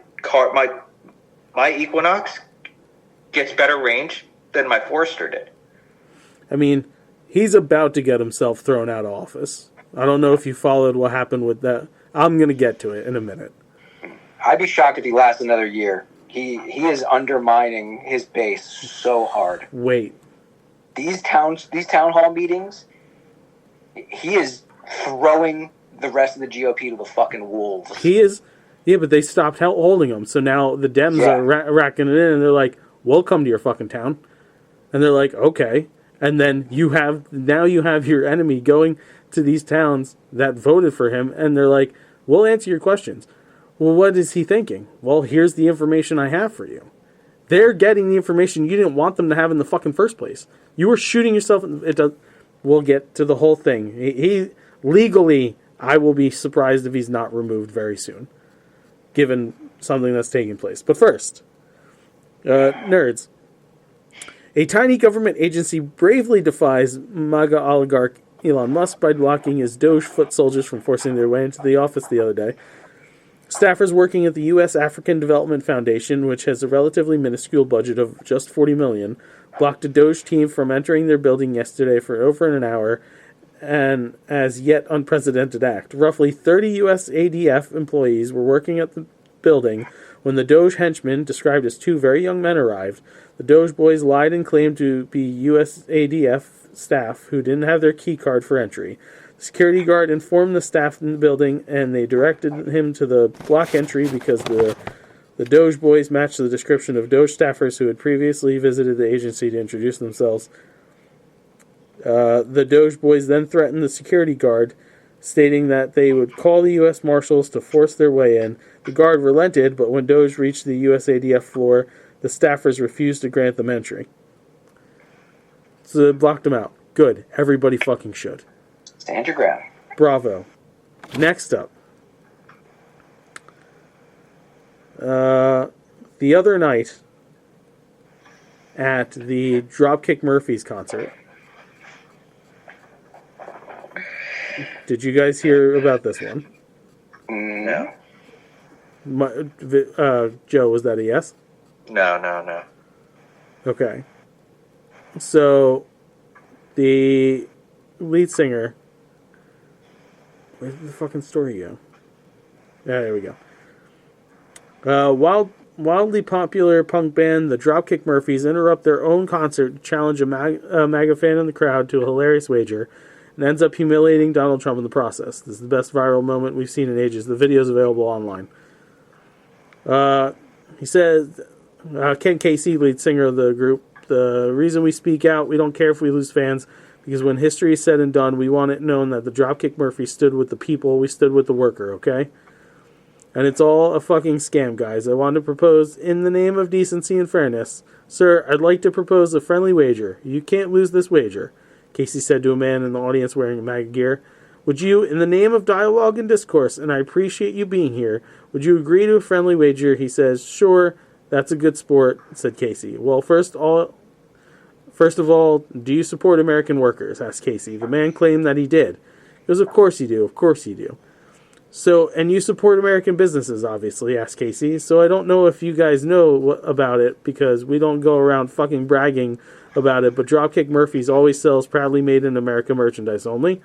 S4: Equinox gets better range than my Forester did.
S3: I mean, he's about to get himself thrown out of office. I don't know if you followed what happened with that. I'm going to get to it in a minute.
S2: I'd be shocked if he lasts another year. He is undermining his base so hard.
S3: Wait.
S2: These town hall meetings, he is throwing the rest of the GOP to the fucking wolves.
S3: He is. Yeah, but they stopped holding him. So now the Dems are racking it in, and they're like, we'll come to your fucking town. And they're like, okay. And then you have your enemy going to these towns that voted for him, and they're like, we'll answer your questions. Well, what is he thinking? Well, here's the information I have for you. They're getting the information you didn't want them to have in the fucking first place. You were shooting yourself. We'll get to the whole thing. He legally, I will be surprised if he's not removed very soon, given something that's taking place. But first, nerds. A tiny government agency bravely defies MAGA oligarch Elon Musk by blocking his Doge foot soldiers from forcing their way into the office the other day. Staffers working at the U.S. African Development Foundation, which has a relatively minuscule budget of just $40 million, blocked a Doge team from entering their building yesterday for over an hour, an as yet unprecedented act. Roughly 30 U.S. ADF employees were working at the building When the Doge henchmen, described as two very young men, arrived, the Doge boys lied and claimed to be USADF staff who didn't have their key card for entry. The security guard informed the staff in the building, and they directed him to the block entry because the Doge boys matched the description of Doge staffers who had previously visited the agency to introduce themselves. The Doge boys then threatened the security guard, stating that they would call the U.S. Marshals to force their way in. The guard relented, but when Doge reached the USADF floor, the staffers refused to grant them entry. So they blocked them out. Good. Everybody fucking should.
S2: Stand your ground.
S3: Bravo. Next up. The other night at the Dropkick Murphys concert. Did you guys hear about this one?
S4: No.
S3: Joe, was that a yes?
S4: No.
S3: Okay. So, the lead singer... Where did the fucking story go? Yeah, there we go. Wildly popular punk band, the Dropkick Murphys, interrupt their own concert to challenge a MAGA fan in the crowd to a hilarious wager, and ends up humiliating Donald Trump in the process. This is the best viral moment we've seen in ages. The video is available online. He says, Ken Casey, lead singer of the group, the reason we speak out, we don't care if we lose fans, because when history is said and done, we want it known that the Dropkick Murphys stood with the people, we stood with the worker, okay? And it's all a fucking scam, guys. I want to propose, in the name of decency and fairness, sir, I'd like to propose a friendly wager. You can't lose this wager, Casey said to a man in the audience wearing MAGA gear. Would you, in the name of dialogue and discourse, and I appreciate you being here, would you agree to a friendly wager? He says, sure, that's a good sport, said Casey. Well, first of all, do you support American workers? Asked Casey. The man claimed that he did. He goes, of course you do, of course you do. So, and you support American businesses, obviously, asked Casey. So I don't know if you guys know about it, because we don't go around fucking bragging about it, but Dropkick Murphys always sells proudly made in America merchandise only.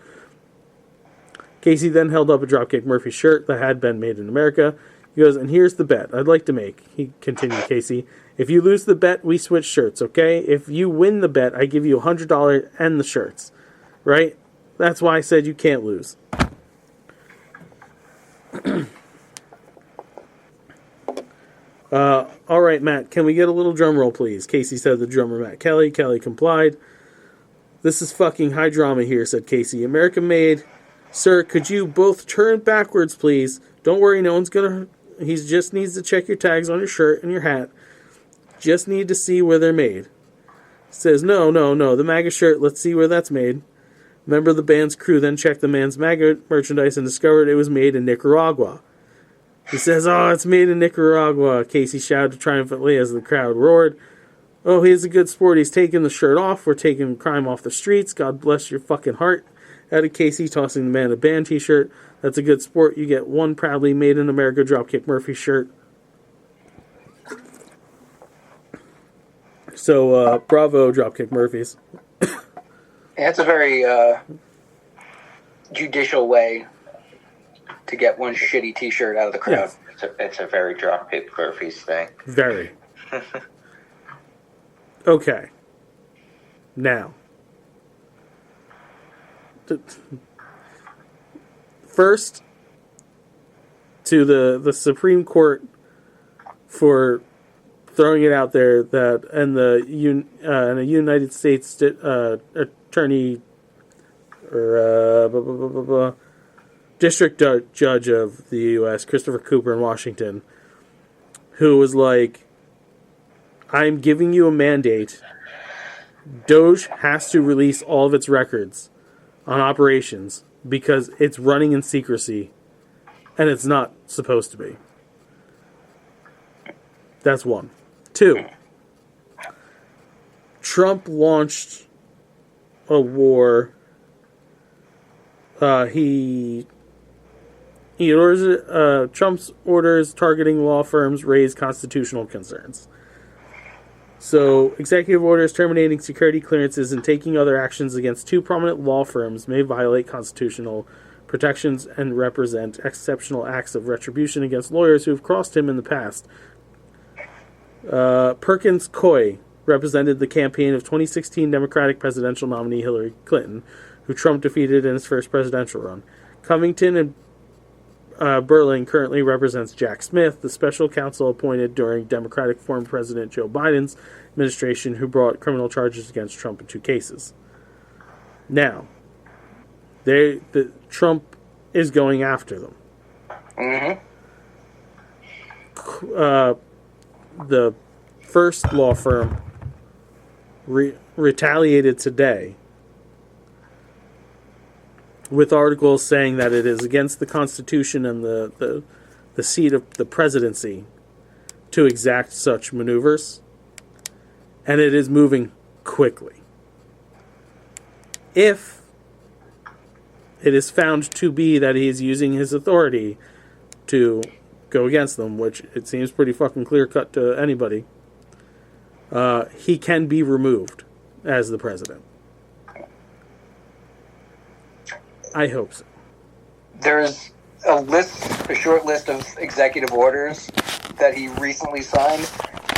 S3: Casey then held up a Dropkick Murphy shirt that had been made in America. He goes, and here's the bet I'd like to make, he continued, Casey. If you lose the bet, we switch shirts, okay? If you win the bet, I give you $100 and the shirts. Right? That's why I said you can't lose. All right, Matt, can we get a little drum roll, please? Casey said to the drummer, Matt Kelly. Kelly complied. This is fucking high drama here, said Casey. American made. Sir, could you both turn backwards, please? Don't worry, no one's gonna... He just needs to check your tags on your shirt and your hat. Just need to see where they're made. Says, no, the MAGA shirt, let's see where that's made. Member of the band's crew then checked the man's MAGA merchandise and discovered it was made in Nicaragua. He says, oh, it's made in Nicaragua, Casey shouted triumphantly as the crowd roared. Oh, he's a good sport. He's taking the shirt off. We're taking crime off the streets. God bless your fucking heart, added Casey, tossing the man a band t-shirt. That's a good sport. You get one proudly made in America Dropkick Murphy shirt. So, bravo, Dropkick Murphys.
S2: Yeah, it's a very judicial way to get one shitty t-shirt out of the crowd.
S3: Yes.
S4: It's a very Dropkick Murphys thing.
S3: Very. Okay. Now. First, to the Supreme Court for throwing it out there that, and a United States attorney or district judge of the U.S., Christopher Cooper in Washington, who was like, I'm giving you a mandate. Doge has to release all of its records on operations because it's running in secrecy and it's not supposed to be. That's one. Two, Trump launched a war. Trump's orders targeting law firms raise constitutional concerns. So, executive orders terminating security clearances and taking other actions against two prominent law firms may violate constitutional protections and represent exceptional acts of retribution against lawyers who have crossed him in the past. Perkins Coie represented the campaign of 2016 Democratic presidential nominee Hillary Clinton, who Trump defeated in his first presidential run. Covington and Berling currently represents Jack Smith, the special counsel appointed during Democratic former President Joe Biden's administration, who brought criminal charges against Trump in 2 cases. Now, Trump is going after them. The first law firm retaliated today with articles saying that it is against the Constitution and the seat of the presidency to exact such maneuvers, and it is moving quickly. If it is found to be that he is using his authority to go against them, which it seems pretty fucking clear-cut to anybody, he can be removed as the president. I hope so.
S2: There's a short list of executive orders that he recently signed,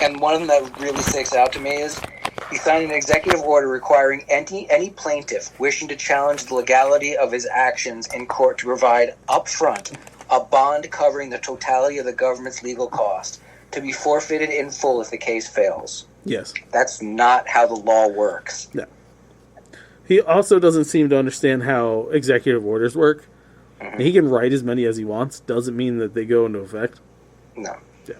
S2: and one of them that really sticks out to me is he signed an executive order requiring any plaintiff wishing to challenge the legality of his actions in court to provide upfront a bond covering the totality of the government's legal cost to be forfeited in full if the case fails.
S3: Yes.
S2: That's not how the law works.
S3: No. He also doesn't seem to understand how executive orders work. He can write as many as he wants. Doesn't mean that they go into effect.
S2: No.
S3: Yeah.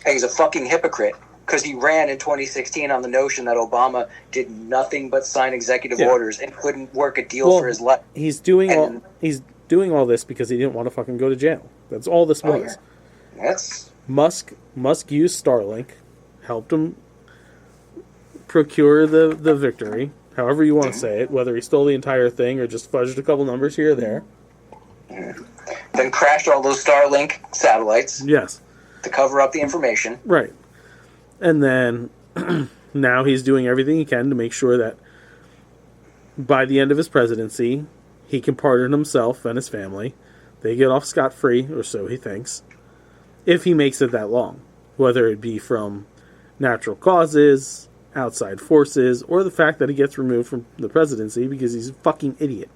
S2: And he's a fucking hypocrite because he ran in 2016 on the notion that Obama did nothing but sign executive orders and couldn't work a deal for his life.
S3: He's doing all this because he didn't want to fucking go to jail. That's all this was.
S2: Yeah. That's
S3: Musk used Starlink, helped him procure the victory. However you want to say it, whether he stole the entire thing or just fudged a couple numbers here or there.
S2: Then crashed all those Starlink satellites.
S3: Yes.
S2: To cover up the information.
S3: Right. And then now he's doing everything he can to make sure that by the end of his presidency, he can pardon himself and his family. They get off scot-free, or so he thinks, if he makes it that long. Whether it be from natural causes, outside forces, or the fact that he gets removed from the presidency because he's a fucking idiot.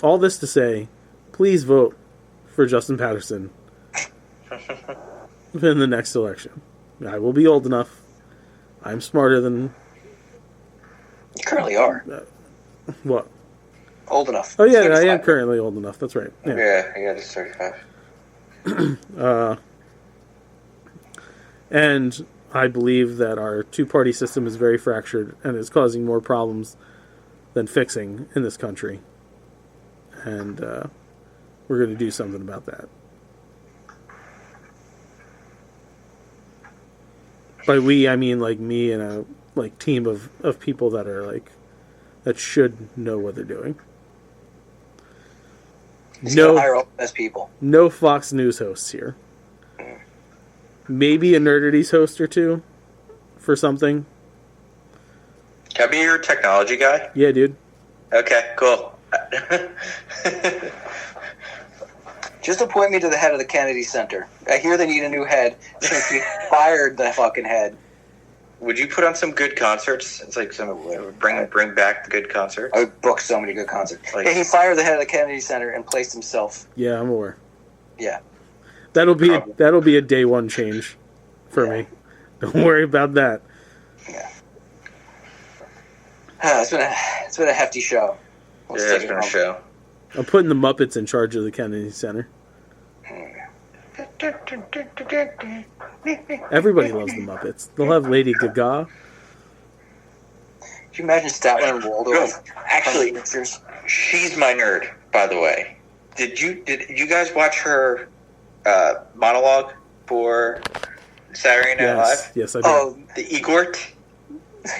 S3: All this to say, please vote for Justin Patterson in the next election. I will be old enough. I'm smarter than...
S2: You currently are.
S3: What?
S2: Old enough.
S3: Oh, yeah, I am currently old enough. That's right.
S4: Yeah, just 35.
S3: And I believe that our two-party system is very fractured and is causing more problems than fixing in this country. And we're going to do something about that. By we, I mean like me and a team of people that are that should know what they're doing.
S2: No, hire all the best people.
S3: No Fox News hosts here. Maybe a Nerdities host or two for something.
S4: Can I be your technology guy?
S3: Yeah, dude.
S4: Okay, cool.
S2: Just appoint me to the head of the Kennedy Center. I hear they need a new head since we fired the fucking head.
S4: Would you put on some good concerts? It's like bring back the good concerts.
S2: I would book so many good concerts. Yeah, he fired the head of the Kennedy Center and placed himself.
S3: Yeah, I'm aware.
S2: Yeah.
S3: That'll be a day one change for me. Don't worry about that.
S2: Yeah. It's been a hefty show.
S4: It's been a show.
S3: I'm putting the Muppets in charge of the Kennedy Center. Everybody loves the Muppets. They'll have Lady Gaga.
S2: Can you imagine Statler and Waldorf?
S4: Actually, she's my nerd, by the way. Did you guys watch her monologue for Saturday Night Live?
S3: Yes, I did.
S2: Oh,
S4: the Egort?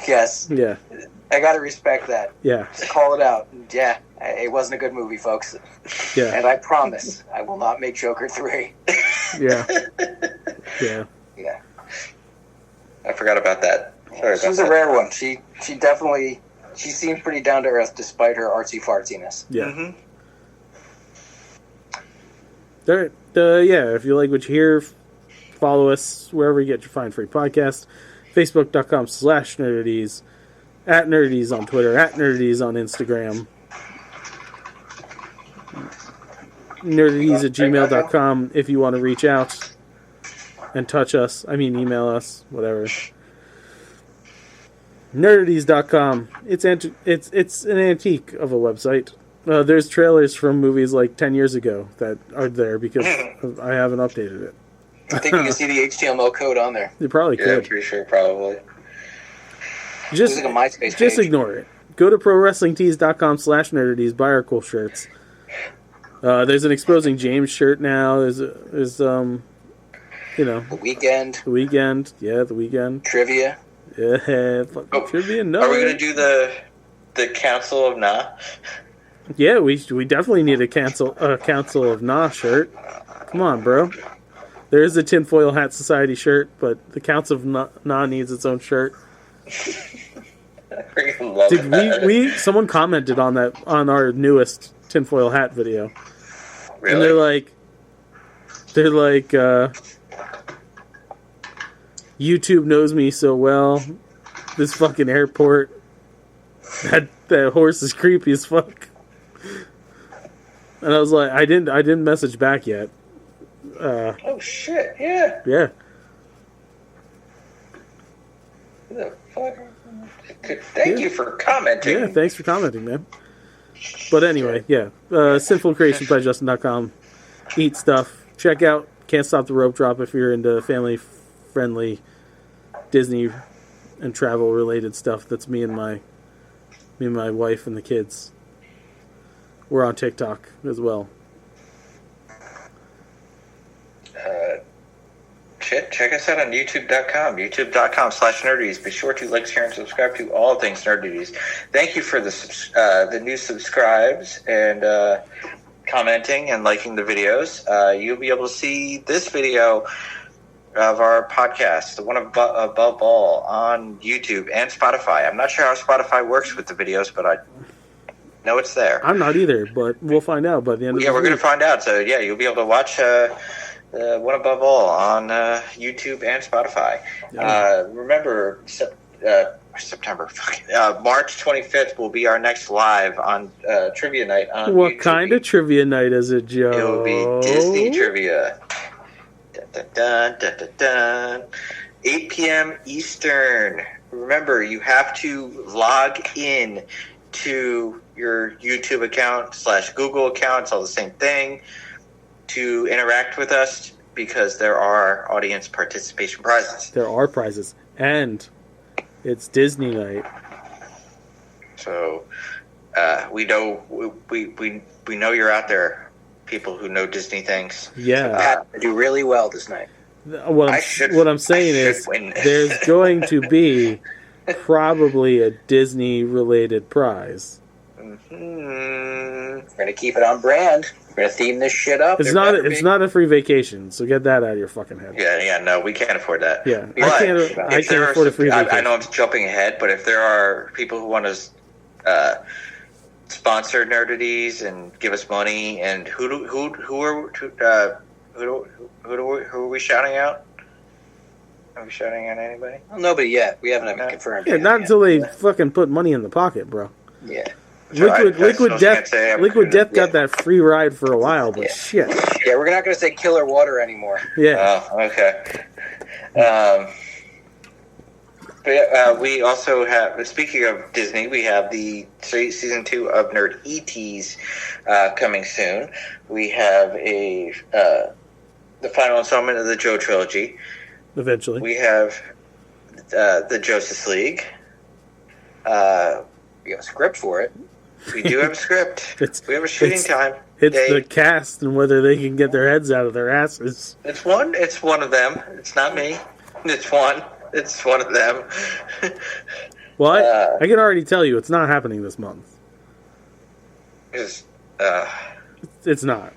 S2: Yes.
S3: Yeah.
S2: I gotta respect that.
S3: Yeah.
S2: Just call it out. Yeah, it wasn't a good movie, folks.
S3: Yeah.
S2: And I promise I will not make Joker 3.
S3: Yeah. Yeah.
S2: Yeah.
S4: I forgot about that. Sorry
S2: She was a rare one. She definitely She seems pretty down to earth despite her artsy fartsiness.
S3: Yeah.
S4: Mm-hmm.
S3: All right. Yeah, if you like what you hear, follow us wherever you get your fine free podcast. Facebook.com/nerdities. At Nerdities on Twitter. At Nerdities on Instagram. Nerdities@gmail.com if you want to reach out and touch us. I mean, email us, whatever. Nerdities.com. It's an antique of a website. There's trailers from movies like 10 years ago that are there because I haven't updated it.
S2: I think you can see the HTML code on there.
S3: You probably
S4: Yeah, I'm
S3: could.
S4: pretty sure, probably.
S3: Just,
S2: It's like a MySpace
S3: just
S2: page.
S3: ignore it. Go to prowrestlingtees.com/nerdities. Buy our cool shirts. There's an Exposing James shirt now. There's
S2: The Weekend.
S3: The Weekend. Yeah, The Weekend.
S2: Trivia.
S3: Yeah, trivia. No.
S4: Are we gonna do the Council of Nah?
S3: Yeah, we definitely need a Council of Nah shirt. Come on, bro. There is a Tinfoil Hat Society shirt, but the Council of Nah needs its own shirt.
S4: I freaking love
S3: Did
S4: that.
S3: someone commented on that on our newest tinfoil hat video,
S4: Really?
S3: and they're like, YouTube knows me so well. This fucking airport, that horse is creepy as fuck. And I was like, I didn't message back yet.
S4: Oh shit! Yeah.
S3: Yeah,
S4: Who the fuck? Thank you for commenting.
S3: yeah. Thanks for commenting, man. But anyway, yeah. Sinfulcreationsbyjustin.com. Eat stuff. Check out Can't Stop the Rope Drop if you're into family-friendly Disney and travel-related stuff. That's me and my wife and the kids. We're on TikTok as well.
S4: Check us out on youtube.com, youtube.com/nerdities. Be sure to like, share, and subscribe to all things nerdities. Thank you for the new subscribes and commenting and liking the videos. You'll be able to see this video of our podcast, the one above all, on YouTube and Spotify. I'm not sure how Spotify works with the videos, but I know it's there.
S3: I'm not either, but we'll find out by the end of the
S4: Yeah, we're
S3: week.
S4: going to find out. So, yeah, you'll be able to watch One Above All on YouTube and Spotify.
S3: Yeah.
S4: Remember, March 25th will be our next live on Trivia Night on
S3: What
S4: YouTube.
S3: kind of trivia night is it, Joe?
S4: It will be Disney Trivia. Dun, dun, dun, dun, dun. 8 p.m. Eastern. Remember, you have to log in to your YouTube account / Google account. It's all the same thing. To interact with us, because there are audience participation prizes.
S3: There are prizes, and it's Disney night.
S4: So we know we know you're out there, people who know Disney things.
S3: Yeah.
S2: Pat, do really well this night.
S3: What I'm saying is,
S4: win.
S3: there's going to be probably a Disney-related prize.
S4: Mm,
S2: We're gonna keep it on brand. We're gonna theme this shit up.
S3: It's not a free vacation, so get that out of your fucking head.
S4: yeah, no, we can't afford that.
S3: Yeah,
S4: But
S3: I
S4: if
S3: can't
S4: there are
S3: afford a free
S4: I
S3: vacation.
S4: know I'm jumping ahead, but if there are people who want to sponsor Nerdities and give us money, and who are we shouting out? Are we shouting out anybody?
S2: Well, nobody yet. We haven't even confirmed.
S3: Yeah,
S2: yet.
S3: not until they fucking put money in the pocket, bro.
S2: Yeah.
S3: Liquid Death got that free ride for a while, but
S2: Yeah.
S3: shit.
S2: Yeah, we're not gonna say killer water anymore.
S3: Yeah.
S4: Oh, okay. We also have, speaking of Disney, we have the season 2 of Nerd ETs coming soon. We have the final installment of the Joe trilogy.
S3: Eventually.
S4: We have the Justice League.
S2: We have a script for it.
S4: We do have a script. We have a shooting time.
S3: It's
S4: date.
S3: the cast and whether they can get their heads out of their asses.
S4: It's one of them. It's not me. It's one of them.
S3: Well, I can already tell you it's not happening this month.
S4: It's,
S3: It's not.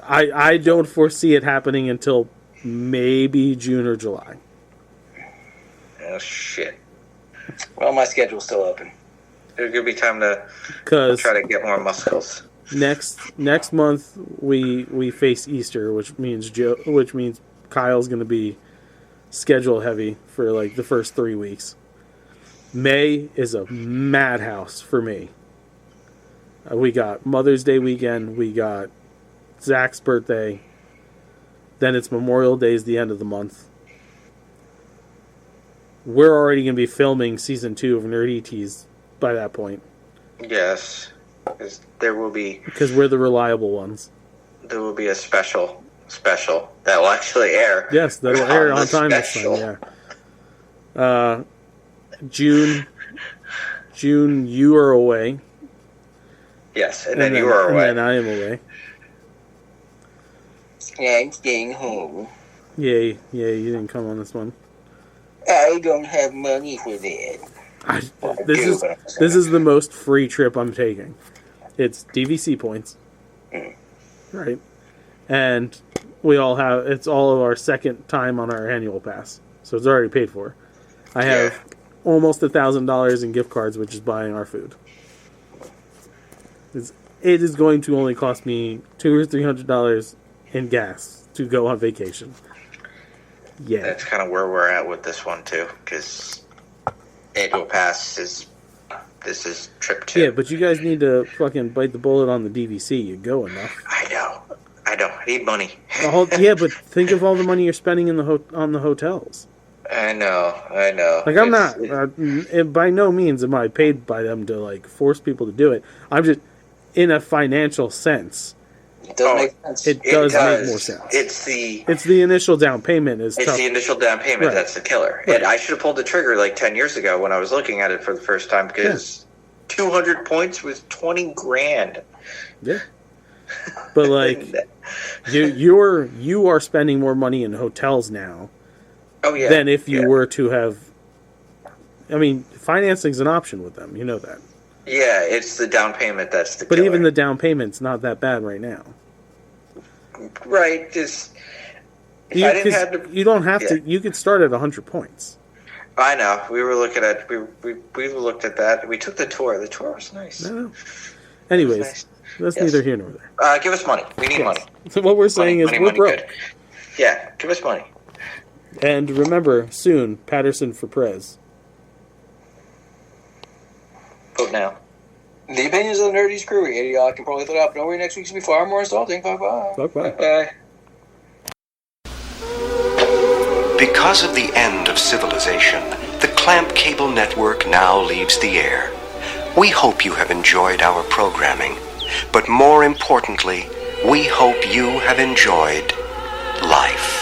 S3: I don't foresee it happening until maybe June or July.
S4: oh shit.
S2: Well, my schedule's still open.
S4: There's gonna be time to
S3: Because
S4: try to get more muscles.
S3: next month we face Easter, which means Kyle's going to be schedule heavy for like the first 3 weeks. May is a madhouse for me. We got Mother's Day weekend, we got Zach's birthday, then it's Memorial Day is the end of the month. We're already going to be filming season 2 of Nerd ETs by that point.
S4: Yes, because there will be
S3: we're the reliable ones.
S4: There will be a special that will actually air.
S3: Yes, that will air on time this time. Yeah. June, you are away.
S4: Yes, and then you are away.
S3: And then I am away.
S2: Yeah, I'm staying home.
S3: Yay, you didn't come on this one.
S2: I don't have money for that.
S3: This is the most free trip I'm taking. It's DVC points, right? And it's all of our second time on our annual pass, so it's already paid for. I have almost $1,000 in gift cards, which is buying our food. It is going to only cost me $200 or $300 in gas to go on vacation. Yeah,
S4: that's kind of where we're at with this one too, because annual pass is trip 2.
S3: Yeah, but you guys need to fucking bite the bullet on the DVC. You go enough.
S4: I know. I need money.
S3: Yeah, but think of all the money you're spending on the hotels.
S4: I know.
S3: Like, I'm not by no means am I paid by them to like force people to do it. I'm just in a financial sense.
S2: It does make sense.
S3: It does make more sense.
S4: It's
S3: the initial down payment
S4: It's the initial down payment that's the killer.
S3: Right.
S4: And I should have pulled the trigger like 10 years ago when I was looking at it for the first time, because 200 points was $20,000.
S3: Yeah. But like you are spending more money in hotels now than if you were to have. I mean, financing's an option with them. You know that.
S4: Yeah, it's the down payment that's the
S3: But
S4: killer.
S3: even the down payment's not that bad right now.
S4: Right, just
S3: you don't have to. You could start at 100 points.
S4: I know. We were looking at we looked at that. We took the tour. The tour was nice.
S3: No. Anyways, that's neither here nor there.
S4: Give us money. We need money.
S3: So what we're saying is we're broke.
S4: Good. Yeah, give us money.
S3: And remember, soon Patterson for Prez.
S4: Vote now.
S2: The opinions of the Nerdy's crew. Y'all can probably throw it up. Don't worry, next week should be far more insulting. Bye-bye.
S3: Bye.
S5: Because of the end of civilization, the Clamp Cable Network now leaves the air. We hope you have enjoyed our programming, but more importantly, we hope you have enjoyed life.